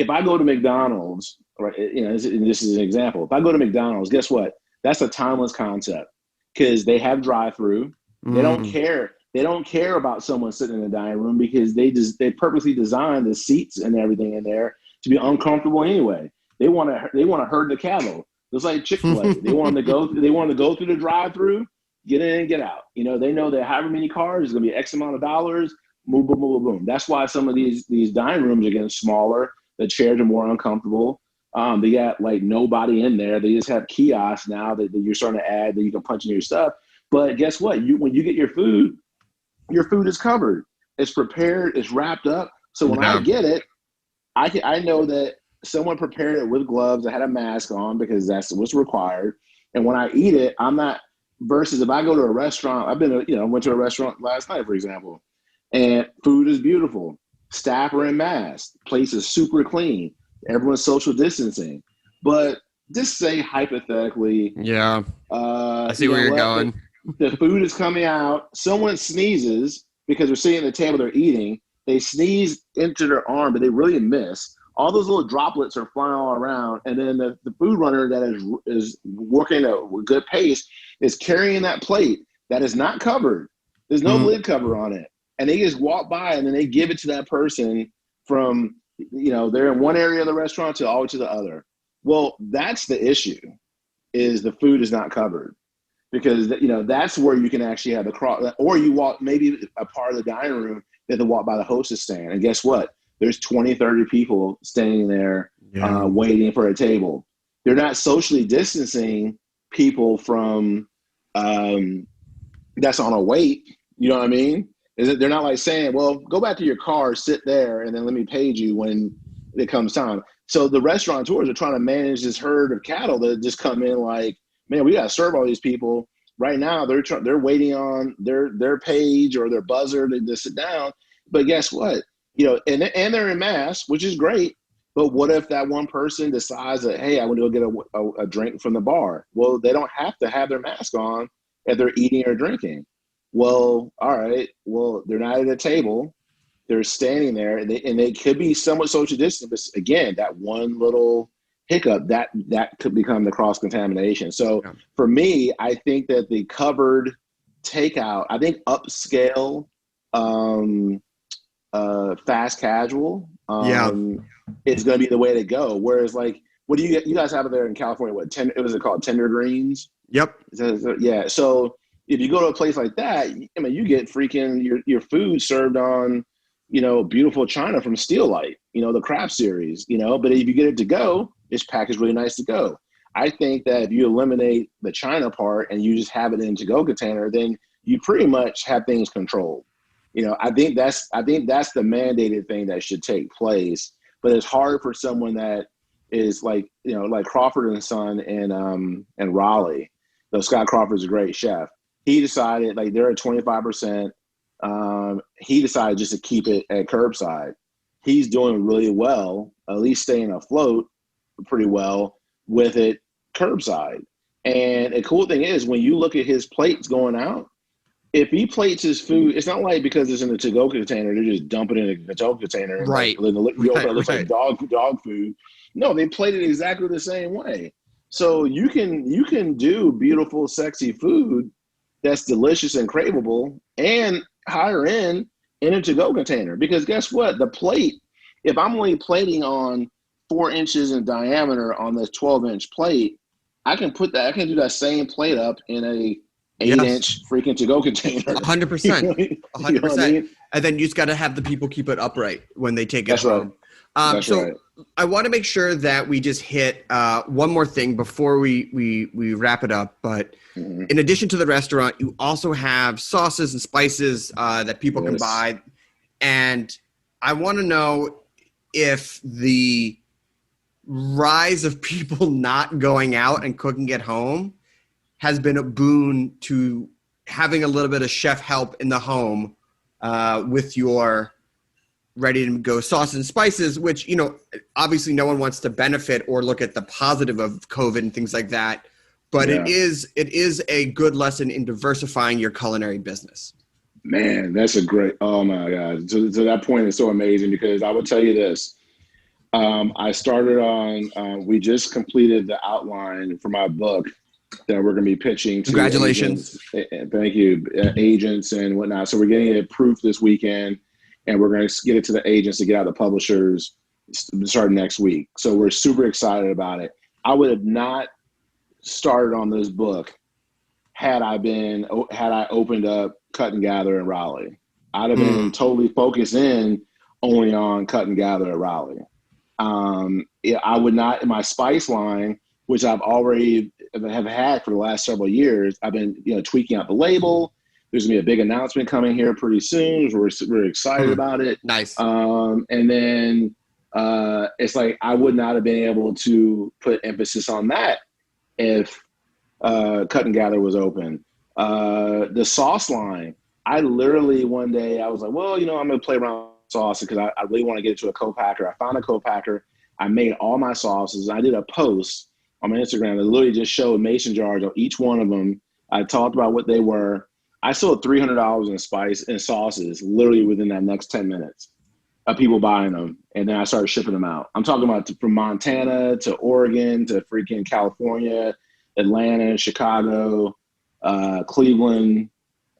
I go to McDonald's, right, this is an example. If I go to McDonald's, guess what? That's a timeless concept because they have drive-through. They don't care. They don't care about someone sitting in the dining room because they purposely designed the seats and everything in there to be uncomfortable anyway. They want to herd the cattle. It's like Chick-fil-A. They want to go through the drive-through, get in and get out. They know that however many cars is going to be X amount of dollars. Boom, boom, boom, boom. That's why some of these dining rooms are getting smaller. The chairs are more uncomfortable. They got like nobody in there. They just have kiosks now that you're starting to add that you can punch in your stuff. But guess what? When you get your food is covered. It's prepared. It's wrapped up. So when I get it, I know that someone prepared it with gloves. I had a mask on because that's what's required. And when I eat it, I'm not. Versus if I go to a restaurant, went to a restaurant last night, for example, and food is beautiful. Staff are in masks. Place is super clean. Everyone's social distancing. But just say hypothetically, I see where you're going. The food is coming out. Someone sneezes because they're sitting at the table they're eating. They sneeze into their arm, but they really miss. All those little droplets are flying all around. And then the food runner that is working at a good pace is carrying that plate that is not covered. There's no lid cover on it. And they just walk by and then they give it to that person from, they're in one area of the restaurant to all to the other. Well, that's the issue, is the food is not covered. Because, that's where you can actually have the cross, or you walk maybe a part of the dining room that they walk by the hostess stand. And guess what? There's 20, 30 people standing there waiting for a table. They're not socially distancing people from that's on a wait. You know what I mean? They're not like saying, well, go back to your car, sit there, and then let me page you when it comes time. So the restaurateurs are trying to manage this herd of cattle that just come in like, man, we got to serve all these people. right now they're waiting on their page or their buzzer to sit down. But guess what? And they're in masks, which is great. But what if that one person decides that, hey, I want to go get a drink from the bar? Well, they don't have to have their mask on if they're eating or drinking. Well, all right. Well, they're not at a table. They're standing there, and they could be somewhat social distant. But again, that one little hiccup, that could become the cross-contamination. So for me, I think that the covered takeout, I think upscale, fast casual, is going to be the way to go. Whereas, like, what do you guys have there in California? What was it called? Tender greens? Yep. Yeah. So if you go to a place like that, I mean, you get freaking your food served on, beautiful china from Steel Light, the craft series, but if you get it to go, it's packaged really nice to go. I think that if you eliminate the china part and you just have it in a to-go container, then you pretty much have things controlled. I think that's the mandated thing that should take place. But it's hard for someone that is like Crawford and Son and Raleigh. So Scott Crawford's a great chef. He decided, like, they're at 25%. He decided just to keep it at curbside. He's doing really well, at least staying afloat pretty well with it curbside. And the cool thing is, when you look at his plates going out, if he plates his food, it's not like because it's in a to-go container, they're just dumping it in a to-go container. Right. It looks like dog food. No, they plate it exactly the same way. So you can do beautiful, sexy food that's delicious and craveable and higher end in a to-go container. Because guess what? The plate, if I'm only plating on 4 inches in diameter on this 12-inch plate, I can do that same plate up in a 8-inch freaking to-go container. 100%. 100%. I mean? And then you just got to have the people keep it upright when they take it home. That's right. I want to make sure that we just hit one more thing before we wrap it up. But in addition to the restaurant, you also have sauces and spices that people can buy. And I want to know if the rise of people not going out and cooking at home has been a boon to having a little bit of chef help in the home with your ready to go sauces and spices, which, obviously no one wants to benefit or look at the positive of COVID and things like that. But it is a good lesson in diversifying your culinary business. Man, that's oh my God. To that point, it's so amazing because I would tell you this. I started we just completed the outline for my book that we're going to be pitching to Congratulations. Agents, thank you, agents and whatnot. So we're getting it proof this weekend, and we're going to get it to the agents to get out the publishers starting next week. So we're super excited about it. I would have not started on this book had I opened up Cut and Gather in Raleigh. I'd have been totally focused in only on Cut and Gather at Raleigh. I would not, in my spice line, which I've already have had for the last several years, I've been tweaking out the label. There's gonna be a big announcement coming here pretty soon. We're excited about it. Nice. And then it's like I would not have been able to put emphasis on that if Cut and Gather was open. The sauce line, I literally one day I was like, well, I'm gonna play around with sauce because I really want to get it to a co-packer. I found a co-packer. I made all my sauces. I did a post on my Instagram that literally just showed mason jars on each one of them. I talked about what they were. I sold $300 in spice and sauces literally within that next 10 minutes of people buying them. And then I started shipping them out. I'm talking about from Montana to Oregon to freaking California, Atlanta, Chicago, Cleveland,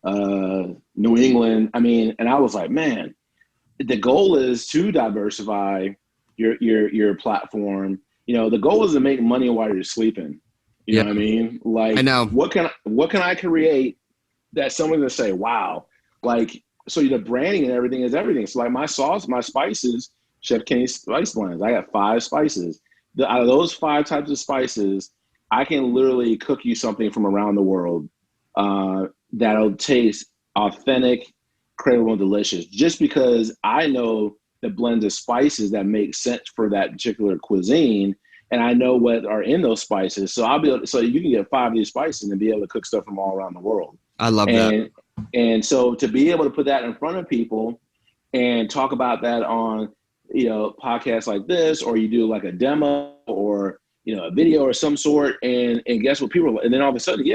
New England. I mean, and I was like, man, the goal is to diversify your platform. The goal is to make money while you're sleeping. You know what I mean? Like, I know. What can I create that someone's gonna say, wow, like, so the branding and everything is everything. So like my sauce, my spices, Chef Kenny's spice blends. I got 5 spices. Out of those 5 types of spices, I can literally cook you something from around the world that'll taste authentic, craveable, and delicious. Just because I know the blend of spices that make sense for that particular cuisine, and I know what are in those spices. So I'll be able to, so you can get 5 of these spices and be able to cook stuff from all around the world. I love that. And so to be able to put that in front of people and talk about that on, podcasts like this, or you do like a demo or, a video or some sort, and guess what people, and then all of a sudden,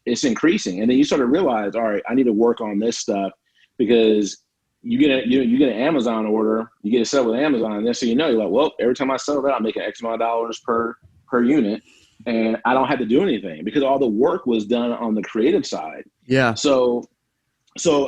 it's increasing. And then you sort of realize, all right, I need to work on this stuff, because you get an Amazon order, you get it set with Amazon, and then so you're like, well, every time I sell that, I'm making X amount of dollars per unit, and I don't have to do anything because all the work was done on the creative side. Yeah. So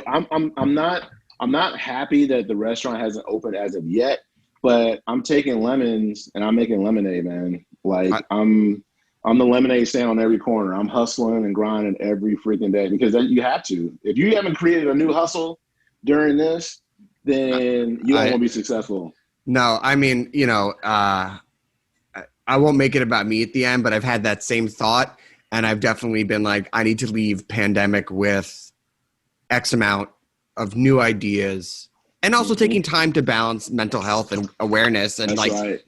I'm not happy that the restaurant hasn't opened as of yet, but I'm taking lemons and I'm making lemonade, man. Like I'm the lemonade stand on every corner. I'm hustling and grinding every freaking day, because you have to. If you haven't created a new hustle during this, then you don't want to be successful. No, I mean, I won't make it about me at the end, but I've had that same thought, and I've definitely been like, I need to leave pandemic with X amount of new ideas, and also taking time to balance mental health and awareness, and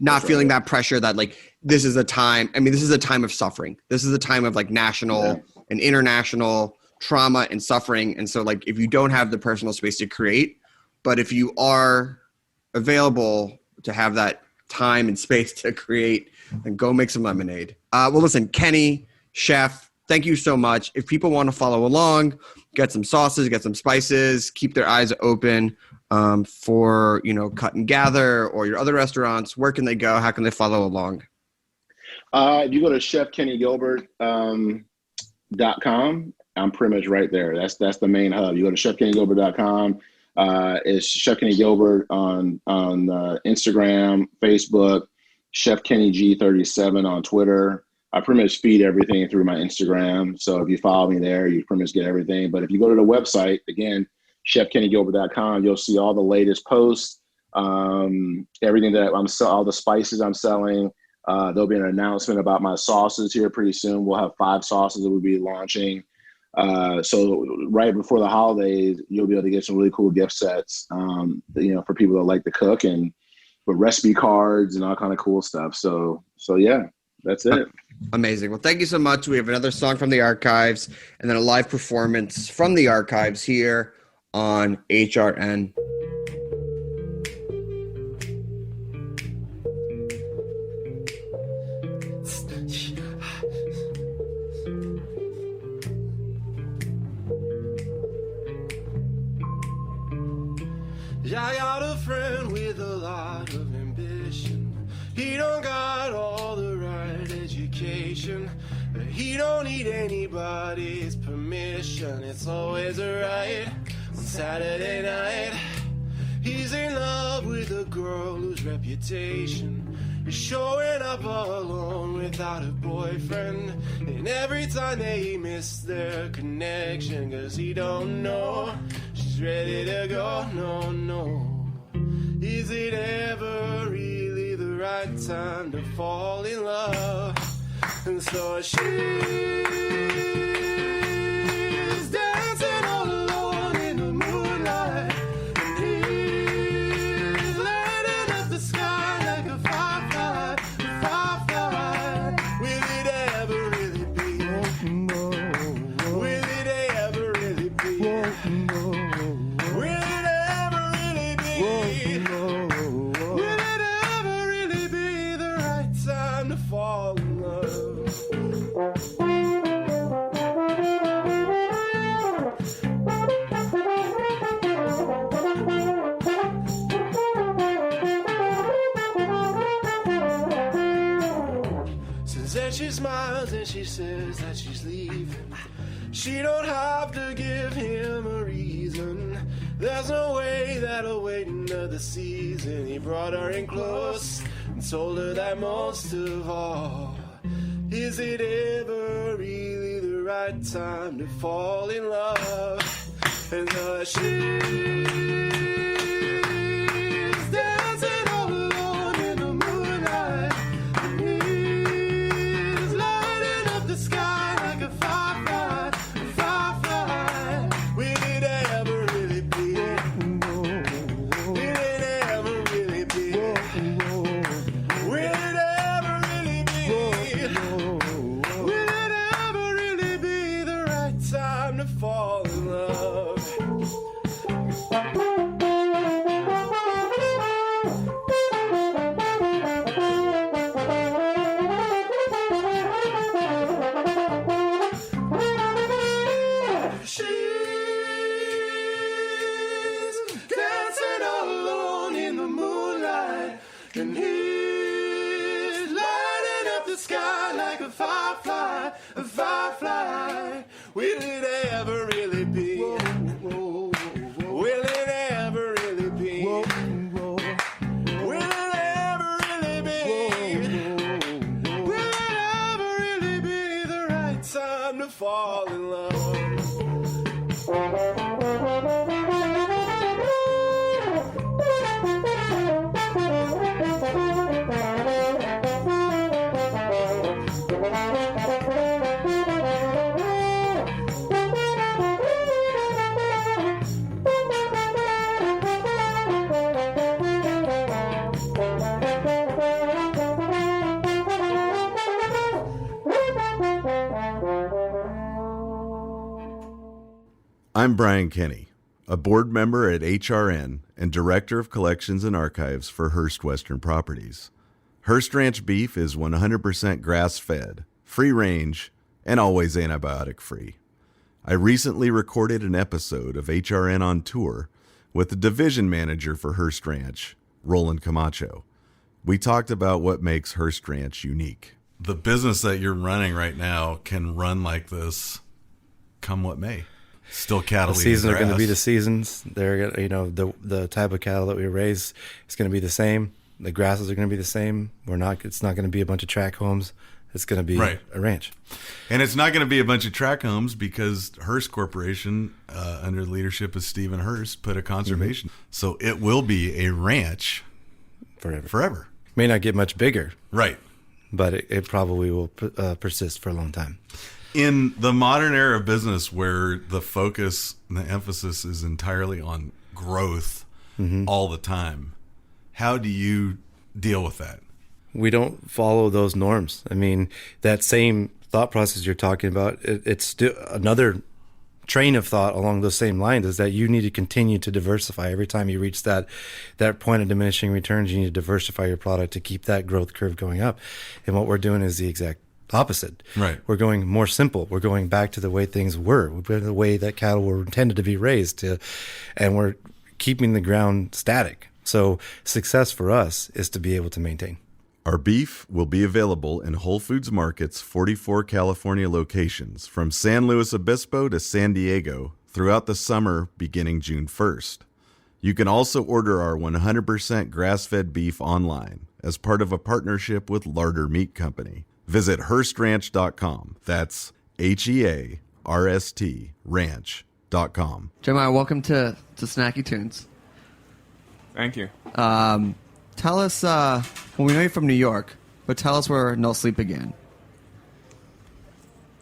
not feeling that pressure that like, this is a time. I mean, this is a time of suffering. This is a time of like national and international trauma and suffering. And so like, if you don't have the personal space to create, but if you are available to have that time and space to create, then go make some lemonade. Well, listen, Kenny, chef, thank you so much. If people want to follow along, get some sauces, get some spices, keep their eyes open for, Cut and Gather or your other restaurants, where can they go? How can they follow along? If you go to chefkennygilbert.com, I'm pretty much right there. That's the main hub. You go to chefkennygilbert.com. It's Chef Kenny Gilbert on Instagram, Facebook, Chef Kenny G37 on Twitter. I pretty much feed everything through my Instagram. So if you follow me there, you pretty much get everything. But if you go to the website, again, chefkennygilbert.com, you'll see all the latest posts, everything that all the spices I'm selling. There'll be an announcement about my sauces here pretty soon. We'll have 5 sauces that we'll be launching. So right before the holidays, you'll be able to get some really cool gift sets, for people that like to cook, and with recipe cards and all kind of cool stuff. So yeah, that's it. Amazing. Well, thank you so much. We have another song from the archives and then a live performance from the archives here on HRN. I got a friend with a lot of ambition. He don't got all the right education. He don't need anybody's permission. It's always alright on Saturday night. He's in love with a girl whose reputation is showing up alone without a boyfriend. And every time they miss their connection, 'cause he don't know she's ready to go. No. Is it ever really the right time to fall in love? And so she's dancing all alone in the moonlight, and he's lighting up the sky like a firefly. Will it ever really be? No. Will it ever really be? No. Will it ever really be? No. Will it ever really be the right time to fall in love? Then she smiles and she says that she's leaving. She don't have to give him a reason. There's no way that'll wait another season. He brought her in close and told her that most of all, is it ever really the right time to fall in love? And she's dancing all alone in the moonlight, and he's lighting up the sky like a firefly. Will it ever really be? No. Will it ever really be? No. Will it ever to fall in love. She's dancing all alone in the moonlight, and he's lighting up the sky like a firefly, a firefly. Will it ever really be? Will it ever really be? Will it ever really be? Will it ever really be the right time to fall in love? I'm Brian Kenny, a board member at HRN and Director of Collections and Archives for Hearst Western Properties. Hearst Ranch beef is 100% grass-fed, free-range, and always antibiotic-free. I recently recorded an episode of HRN on Tour with the division manager for Hearst Ranch, Roland Camacho. We talked about what makes Hearst Ranch unique. The business that you're running right now can run like this come what may. Still cattle. The seasons are going to be the seasons. They're, the type of cattle that we raise is going to be the same. The grasses are going to be the same. It's not going to be a bunch of track homes. It's going to be a ranch. And it's not going to be a bunch of track homes because Hearst Corporation, under the leadership of Stephen Hearst, put a conservation. Mm-hmm. So it will be a ranch forever. May not get much bigger. Right. But it probably will persist for a long time. In the modern era of business where the focus and the emphasis is entirely on growth all the time, how do you deal with that? We don't follow those norms. I mean, that same thought process you're talking about, it's still another train of thought along those same lines, is that you need to continue to diversify. Every time you reach that point of diminishing returns, you need to diversify your product to keep that growth curve going up. And what we're doing is the exact opposite. Right. We're going more simple. We're going back to the way things were, the way that cattle were intended to be raised, and we're keeping the ground static. So success for us is to be able to maintain. Our beef will be available in Whole Foods Market's 44 California locations from San Luis Obispo to San Diego throughout the summer beginning June 1st. You can also order our 100% grass-fed beef online as part of a partnership with Larder Meat Company. Visit HearstRanch.com. That's HEARST ranch.com. Jeremiah, welcome to Snacky Tunes. Thank you. Tell us, well, we know you're from New York, but tell us where No Sleep began.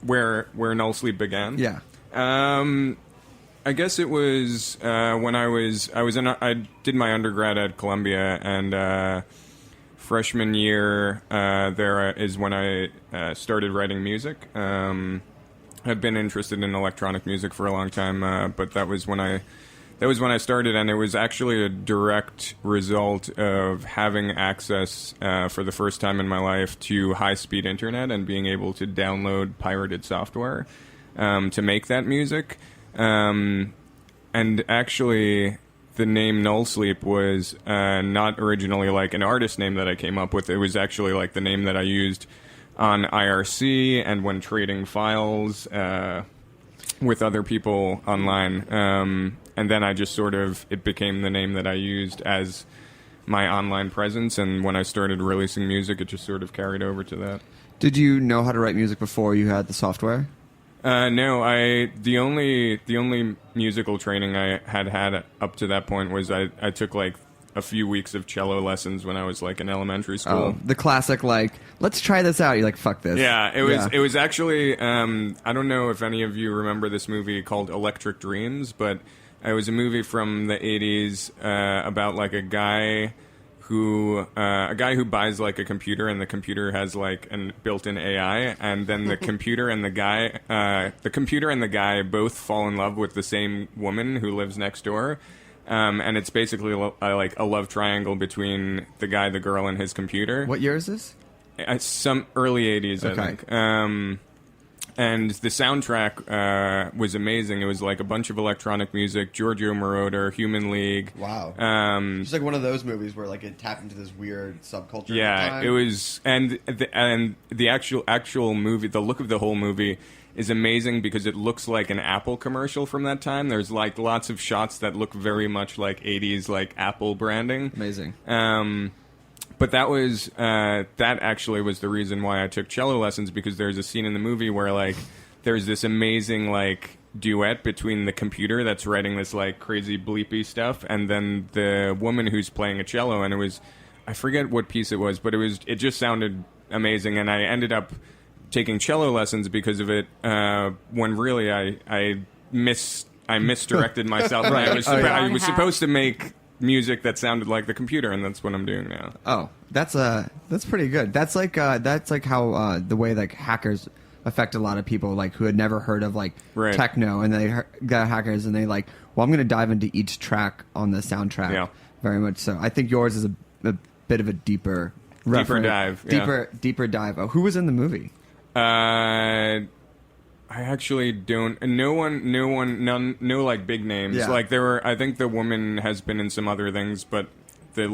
Where No Sleep began? Yeah. I guess it was when I did my undergrad at Columbia, and freshman year there is when I started writing music. I've been interested in electronic music for a long time, but that was when I started, and it was actually a direct result of having access for the first time in my life to high-speed internet and being able to download pirated software to make that music. And actually, the name Null Sleep was not originally like an artist name that I came up with. It was actually like the name that I used on IRC and when trading files with other people online. And then I just it became the name that I used as my online presence. And when I started releasing music, it just sort of carried over to that. Did you know how to write music before you had the software? No, the only musical training I had up to that point was I took like a few weeks of cello lessons when I was like in elementary school. Oh, the classic like, let's try this out. You're like, fuck this. Yeah, it was actually I don't know if any of you remember this movie called Electric Dreams, but it was a movie from the 80s about like a guy a guy who buys like a computer, and the computer has like an built-in AI, and then the computer and the guy both fall in love with the same woman who lives next door. And it's basically like a love triangle between the guy, the girl, and his computer. What year is this? Some early 80s, I think. And the soundtrack was amazing. It was like a bunch of electronic music, Giorgio Moroder, Human League. Wow. It's like one of those movies where like it tapped into this weird subculture. Yeah, it was, and the actual movie, the look of the whole movie is amazing because it looks like an Apple commercial from that time. There's like lots of shots that look very much like 80s like Apple branding. Amazing. But that actually was the reason why I took cello lessons, because there's a scene in the movie where like there's this amazing like duet between the computer that's writing this like crazy bleepy stuff and then the woman who's playing a cello, and I forget what piece it was, but it just sounded amazing, and I ended up taking cello lessons because of it, when really I misdirected myself. Right. I was supposed to make music that sounded like the computer, and that's what I'm doing now. Oh, that's pretty good. That's like how the way like hackers affect a lot of people like who had never heard of like techno, and they got hackers and they like, well, I'm going to dive into each track on the soundtrack. Yeah. Very much so. I think yours is a bit of a deeper dive. Deeper dive. Oh, who was in the movie? I actually don't. No like big names. Yeah. Like there were. I think the woman has been in some other things, but the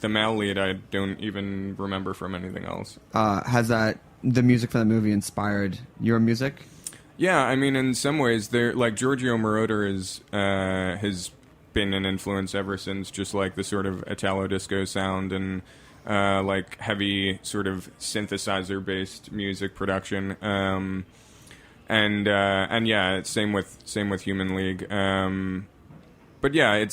male lead, I don't even remember from anything else. Has the music for the movie inspired your music? Yeah, I mean, in some ways, like Giorgio Moroder has been an influence ever since. Just like the sort of Italo disco sound and like heavy sort of synthesizer based music production. And yeah, same with Human League. But yeah,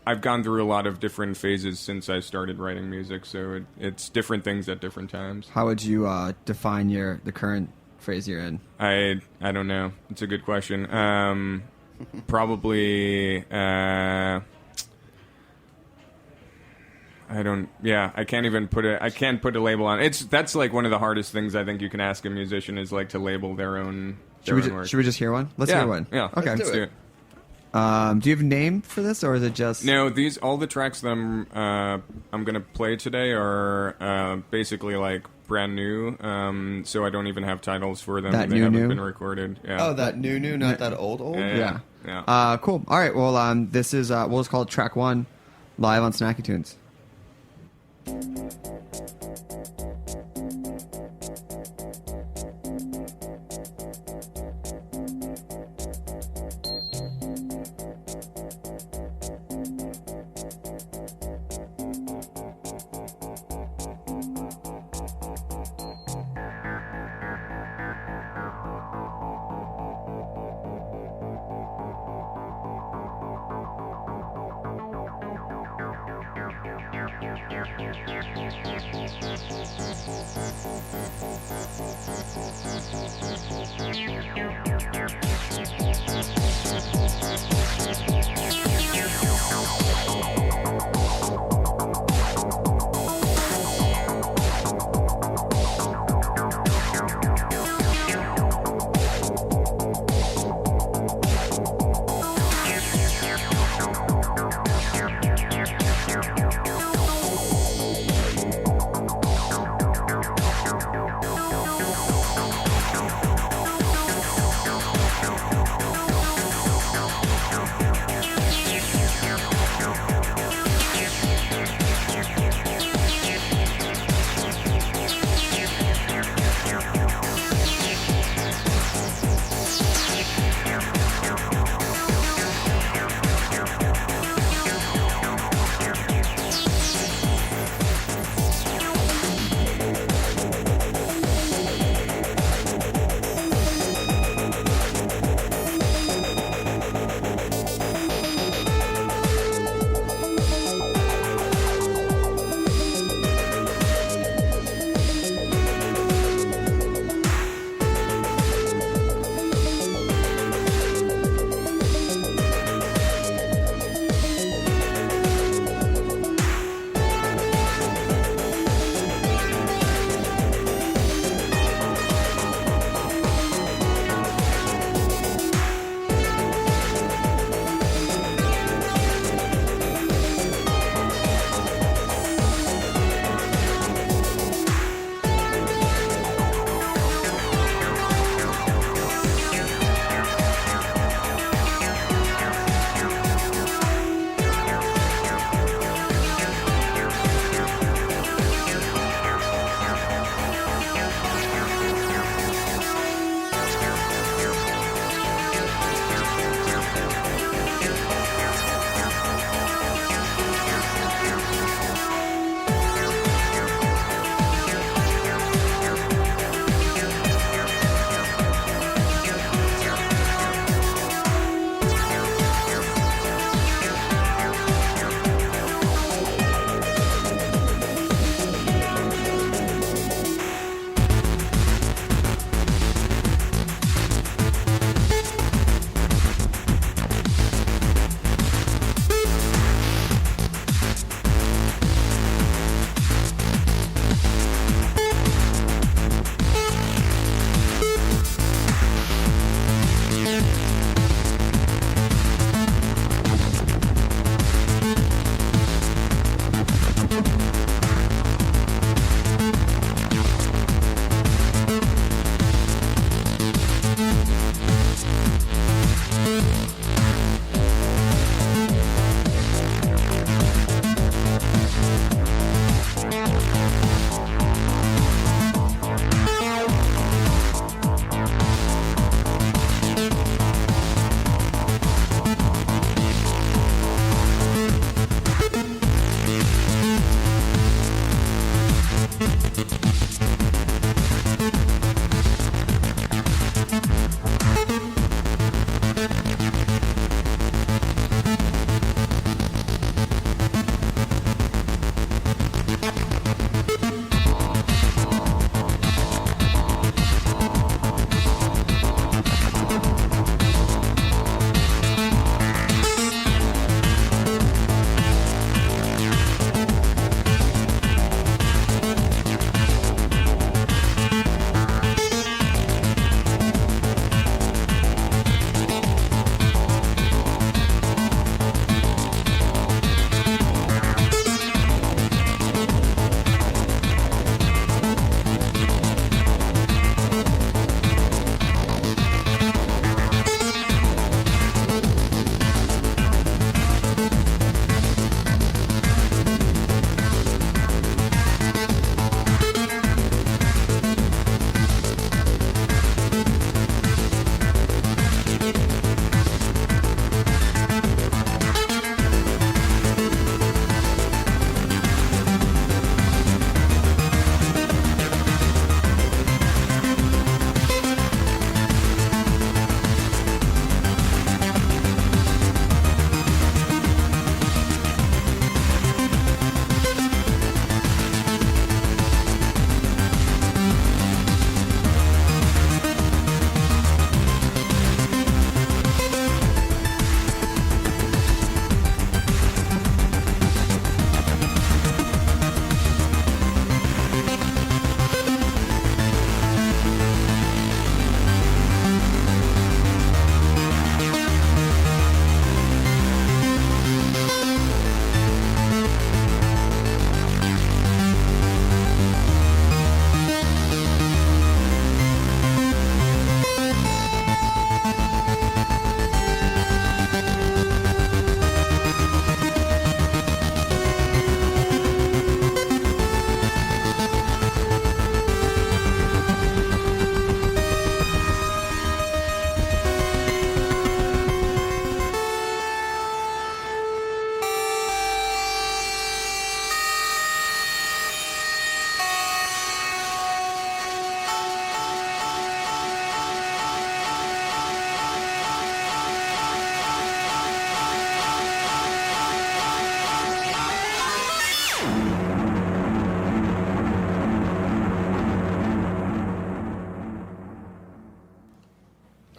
I've gone through a lot of different phases since I started writing music, so it's different things at different times. How would you define the current phase you're in? I don't know. It's a good question. Probably. I can't even put a label on it. That's like one of the hardest things I think you can ask a musician is like to label their own work. Should we just hear one? Let's hear one. Yeah. Okay. Let's do it. Do you have a name for this, or is it just... No, all the tracks that I'm going to play today are basically like brand new, so I don't even have titles for them. They haven't been recorded. Yeah. Oh, that new, not that old? Yeah. Cool. All right, well, this is, we'll just call it track 1, live on Snacky Tunes.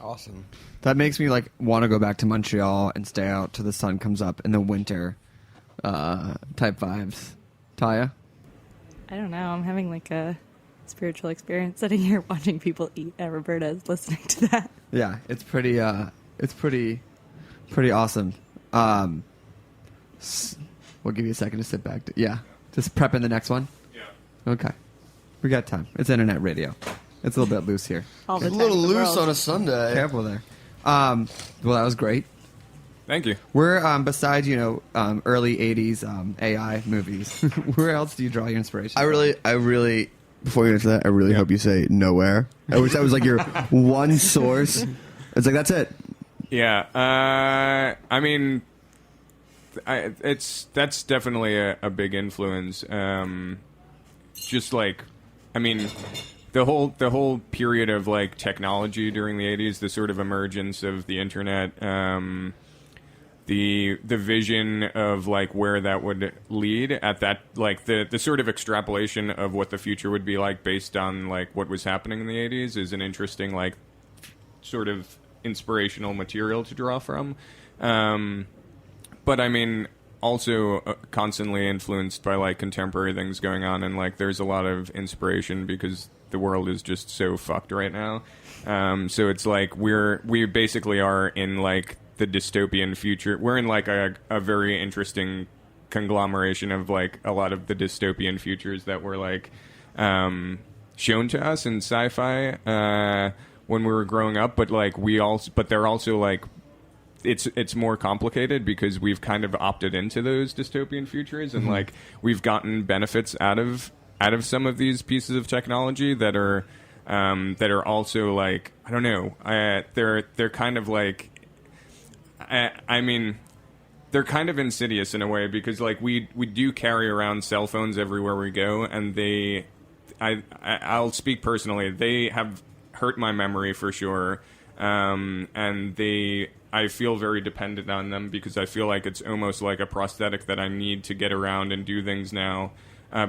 Awesome. That makes me like want to go back to Montreal and stay out till the sun comes up in the winter. Type vibes. Taya? I don't know. I'm having like a spiritual experience sitting here watching people eat at Roberta's, listening to that. Yeah, it's pretty awesome. We'll give you a second to sit back. Just prepping the next one. Yeah. Okay. We got time. It's internet radio. It's a little bit loose here. It's a little loose on a Sunday. Careful there. Well, that was great. Thank you. Where, besides, early 80s AI movies, where else do you draw your inspiration I really, before you get into that, I really hope you say nowhere. I wish that was like your one source. It's like, that's it. Yeah. I mean, that's definitely a big influence. Just like, I mean, the whole period of like technology during the 80s, the sort of emergence of the internet, the vision of like where that would lead at that, like the sort of extrapolation of what the future would be like based on like what was happening in the 80s is an interesting like sort of inspirational material to draw from. But I mean, also constantly influenced by like contemporary things going on, and like there's a lot of inspiration because the world is just so fucked right now. So it's like we basically are in like the dystopian future. We're in like a very interesting conglomeration of like a lot of the dystopian futures that were like shown to us in sci-fi when we were growing up, but like they're also like it's more complicated because we've kind of opted into those dystopian futures, and like we've gotten benefits out of some of these pieces of technology that are also like, I don't know, they're kind of like, I mean, they're kind of insidious in a way because like we do carry around cell phones everywhere we go, and I'll speak personally, they have hurt my memory for sure, and I feel very dependent on them because I feel like it's almost like a prosthetic that I need to get around and do things now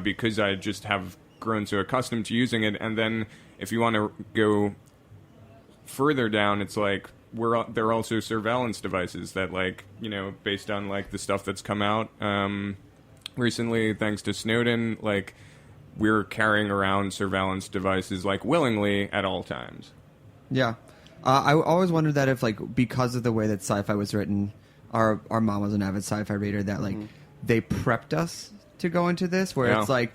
because I just have grown so accustomed to using it. And then if you want to go further down, it's like they're also surveillance devices that, like, based on like the stuff that's come out recently thanks to Snowden, like we're carrying around surveillance devices like willingly at all times. Yeah. I always wondered that if, like, because of the way that sci-fi was written, our mom was an avid sci-fi reader, that, like, they prepped us to go into this, where it's, like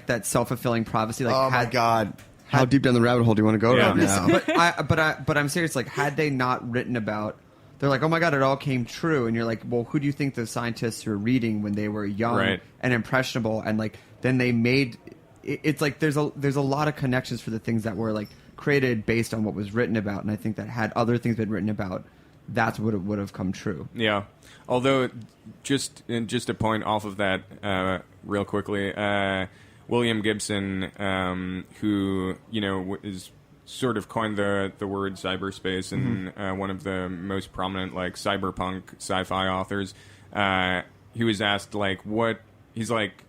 that self-fulfilling prophecy. Like, oh, my God. How deep down the rabbit hole do you want to go right now? But I'm serious. Like, had they not written about... They're like, oh, my God, it all came true. And you're like, well, who do you think the scientists were reading when they were young and impressionable? And, like, then they made... It's like there's a lot of connections for the things that were, like, created based on what was written about, and I think that had other things been written about, that's what would have come true. Yeah. Although, just a point off of that, real quickly, William Gibson, who is sort of coined the word cyberspace, and one of the most prominent like cyberpunk sci-fi authors, he was asked like what he's like.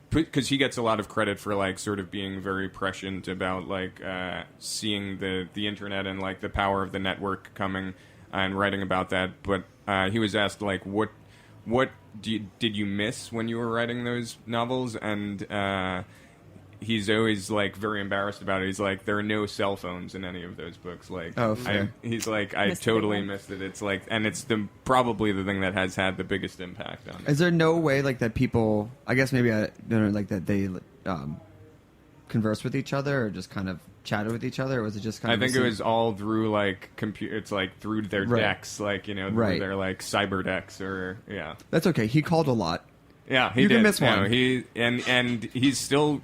Because he gets a lot of credit for like sort of being very prescient about like seeing the internet and like the power of the network coming and writing about that. But he was asked like what did you miss when you were writing those novels? And he's always like very embarrassed about it. He's like, there are no cell phones in any of those books. Like, he's like, I totally missed it. It's like, and it's probably the thing that has had the biggest impact on it. Is there no way like that people? I guess maybe I don't know, like that they converse with each other or just kind of chatted with each other, or was it just kind of? I think it was all through like It's like through their decks, like through their like cyber decks, or That's okay. He called a lot. Yeah, he did. Can miss one. And he's still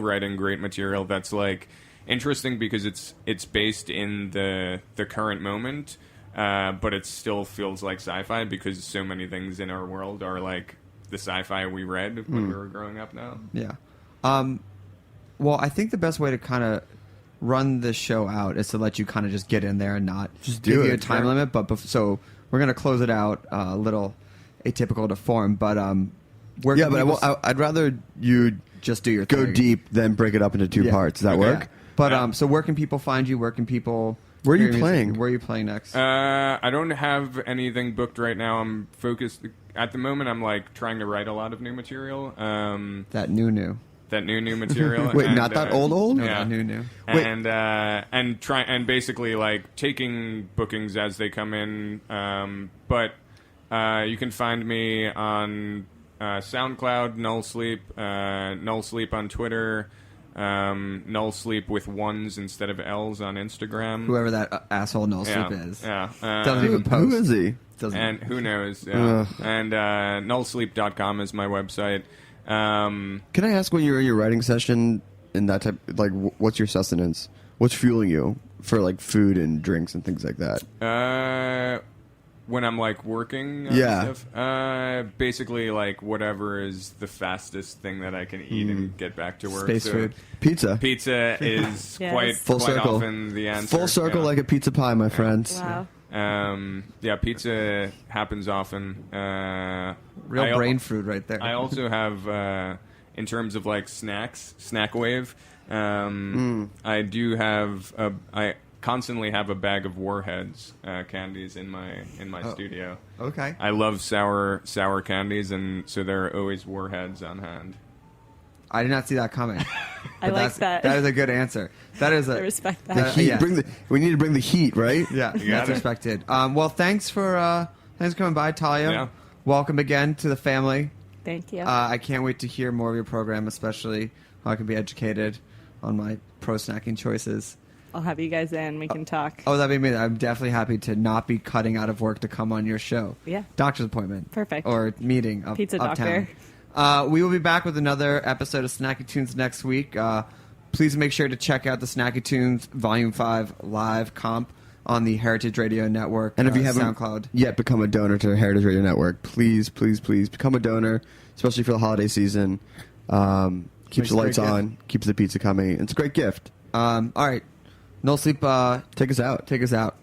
writing great material that's like interesting because it's based in the current moment, but it still feels like sci-fi because so many things in our world are like the sci-fi we read when we were growing up now. Yeah. Well, I think the best way to kind of run this show out is to let you kind of just get in there and not just give you a time limit. But so we're gonna close it out a little atypical to form, but I'd rather you just do your go thing. deep, then break it up into two parts. Does that work? But so where can people find you? Where can people Where are you playing? Where are you playing next? I don't have anything booked right now. I'm focused at the moment. I'm like trying to write a lot of new material. That new. That new material. Wait, not that old? Yeah, that new. And basically like taking bookings as they come in. But you can find me on SoundCloud, Null Sleep, Null Sleep on Twitter. Null Sleep with ones instead of L's on Instagram. Whoever that asshole Null Sleep is. Yeah. Doesn't even post. Who is he? And who knows? Yeah. And nullsleep.com is my website. Can I ask when you're in your writing session and that type, like, what's your sustenance? What's fueling you for like food and drinks and things like that? When I'm like working on stuff, basically like whatever is the fastest thing that I can eat and get back to work. Space food. Pizza. Pizza is Yes. Full quite circle. often the answer. Full circle like a pizza pie, my friends. Wow. Pizza happens often. Real brain food right there. I also have, in terms of like snacks, Snack Wave. I do have I constantly have a bag of Warheads candies in my studio. Okay. I love sour candies, and so there are always Warheads on hand. I did not see that coming. I like that. That is a good answer. That is I respect that. The heat. Yeah. We need to bring the heat, right? Yeah, You got that's it. respected. Well, thanks for coming by, Talia. Yeah. Welcome again to the family. Thank you. I can't wait to hear more of your program, especially how I can be educated on my pro snacking choices. I'll have you guys in. We can talk. Oh, that'd be amazing. I'm definitely happy to not be cutting out of work to come on your show. Yeah. Doctor's appointment. Perfect. Or meeting Pizza uptown. doctor. We will be back with another episode of Snacky Tunes next week. Please make sure to check out the Snacky Tunes Volume 5 live comp on the Heritage Radio Network. And if you haven't SoundCloud. yet become a donor to Heritage Radio Network, please become a donor, especially for the holiday season. Keeps the lights on, keeps the pizza coming. It's a great gift. All right. No Sleep, take us out. Take us out.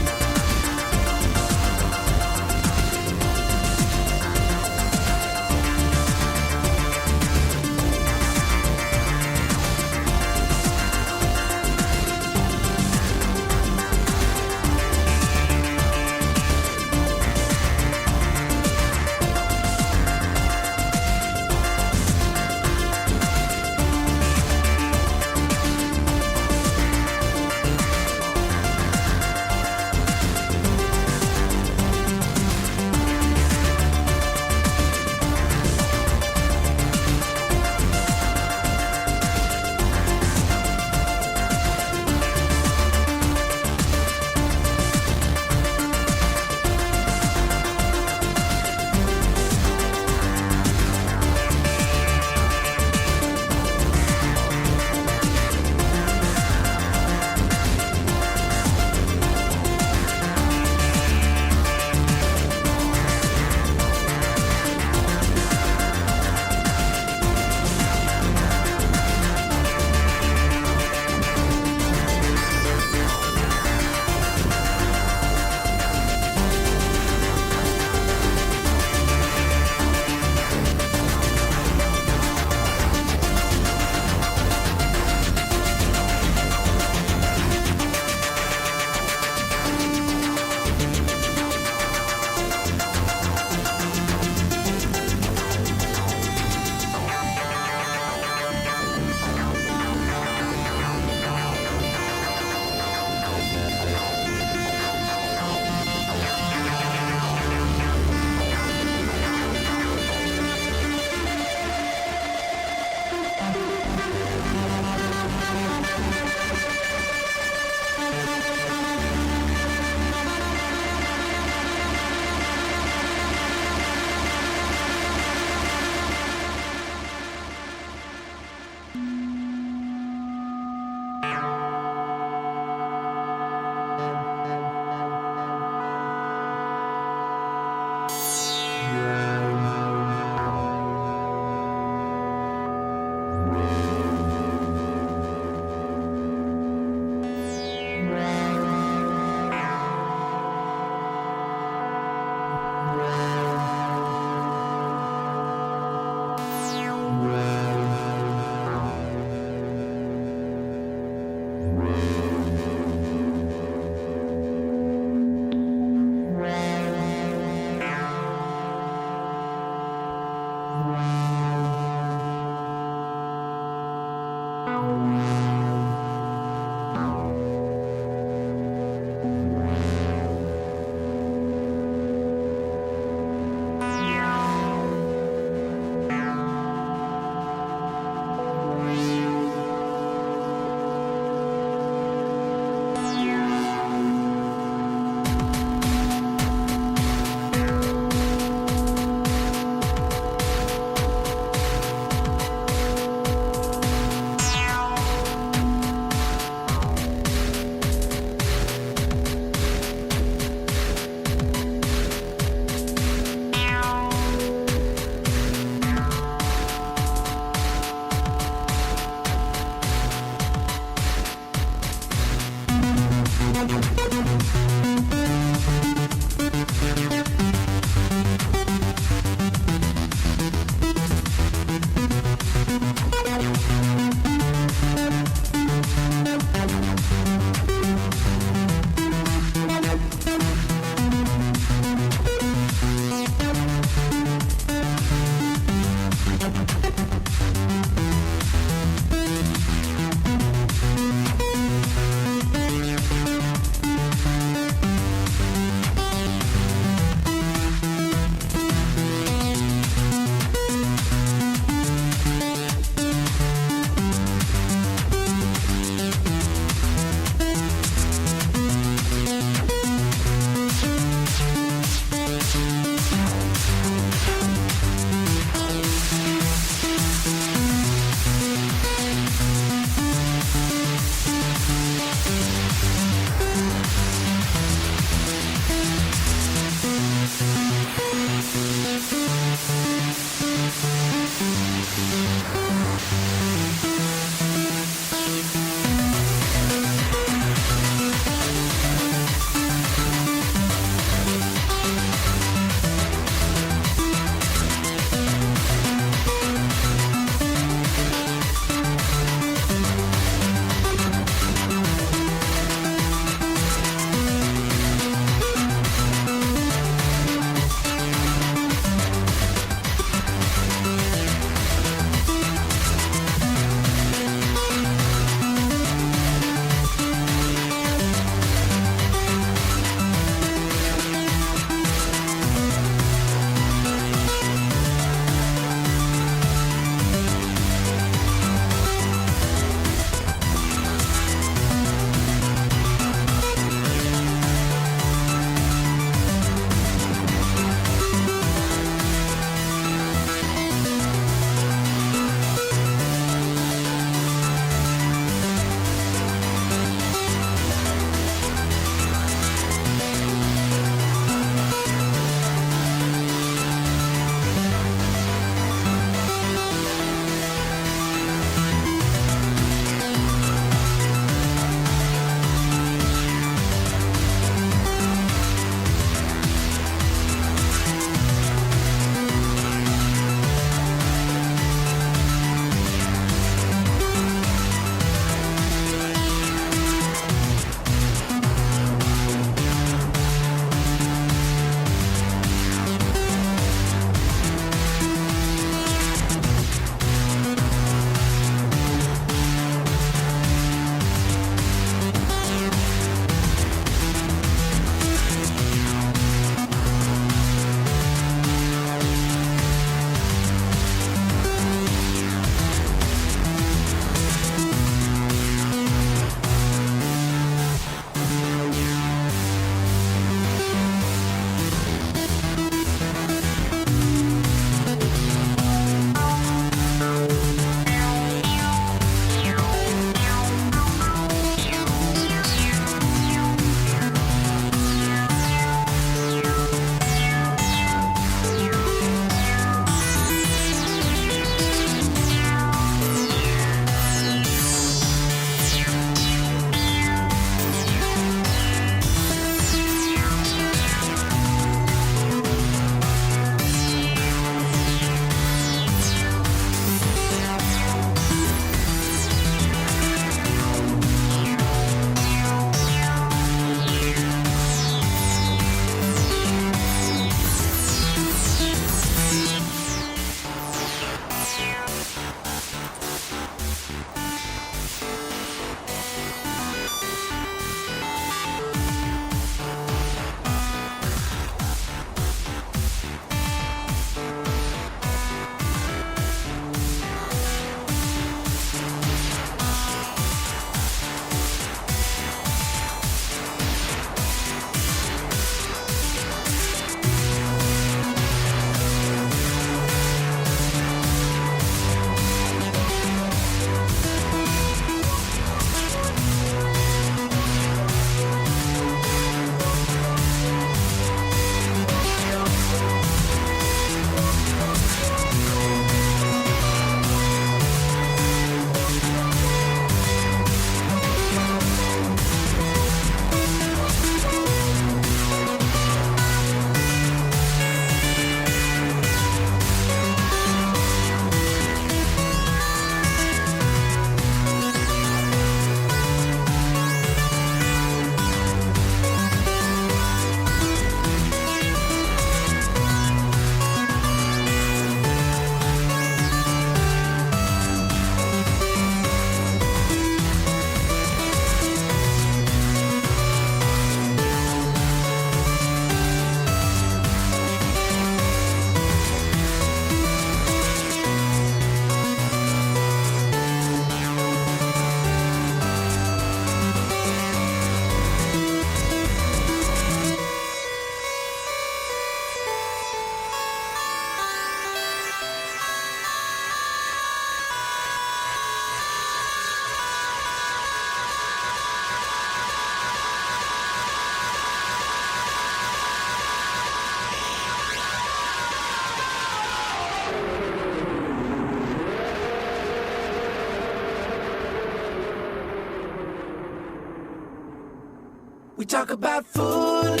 We talk about food,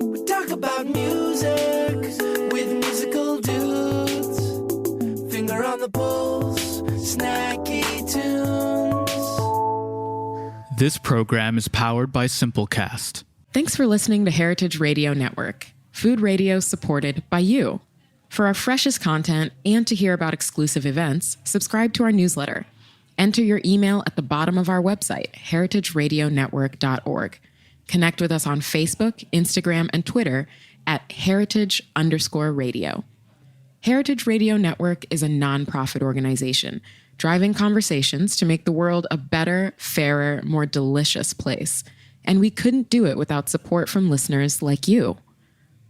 we talk about music with musical dudes. Finger on the pulse, snacky tunes. This program is powered by Simplecast. Thanks for listening to Heritage Radio Network, food radio supported by you. For our freshest content and to hear about exclusive events, subscribe to our newsletter. Enter your email at the bottom of our website, heritageradionetwork.org. Connect with us on Facebook, Instagram, and Twitter at heritage_radio. Heritage Radio Network is a nonprofit organization driving conversations to make the world a better, fairer, more delicious place. And we couldn't do it without support from listeners like you.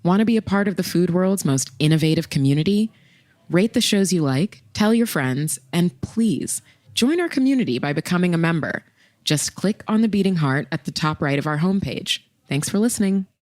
Want to be a part of the food world's most innovative community? Rate the shows you like, tell your friends, and please join our community by becoming a member. Just click on the beating heart at the top right of our homepage. Thanks for listening.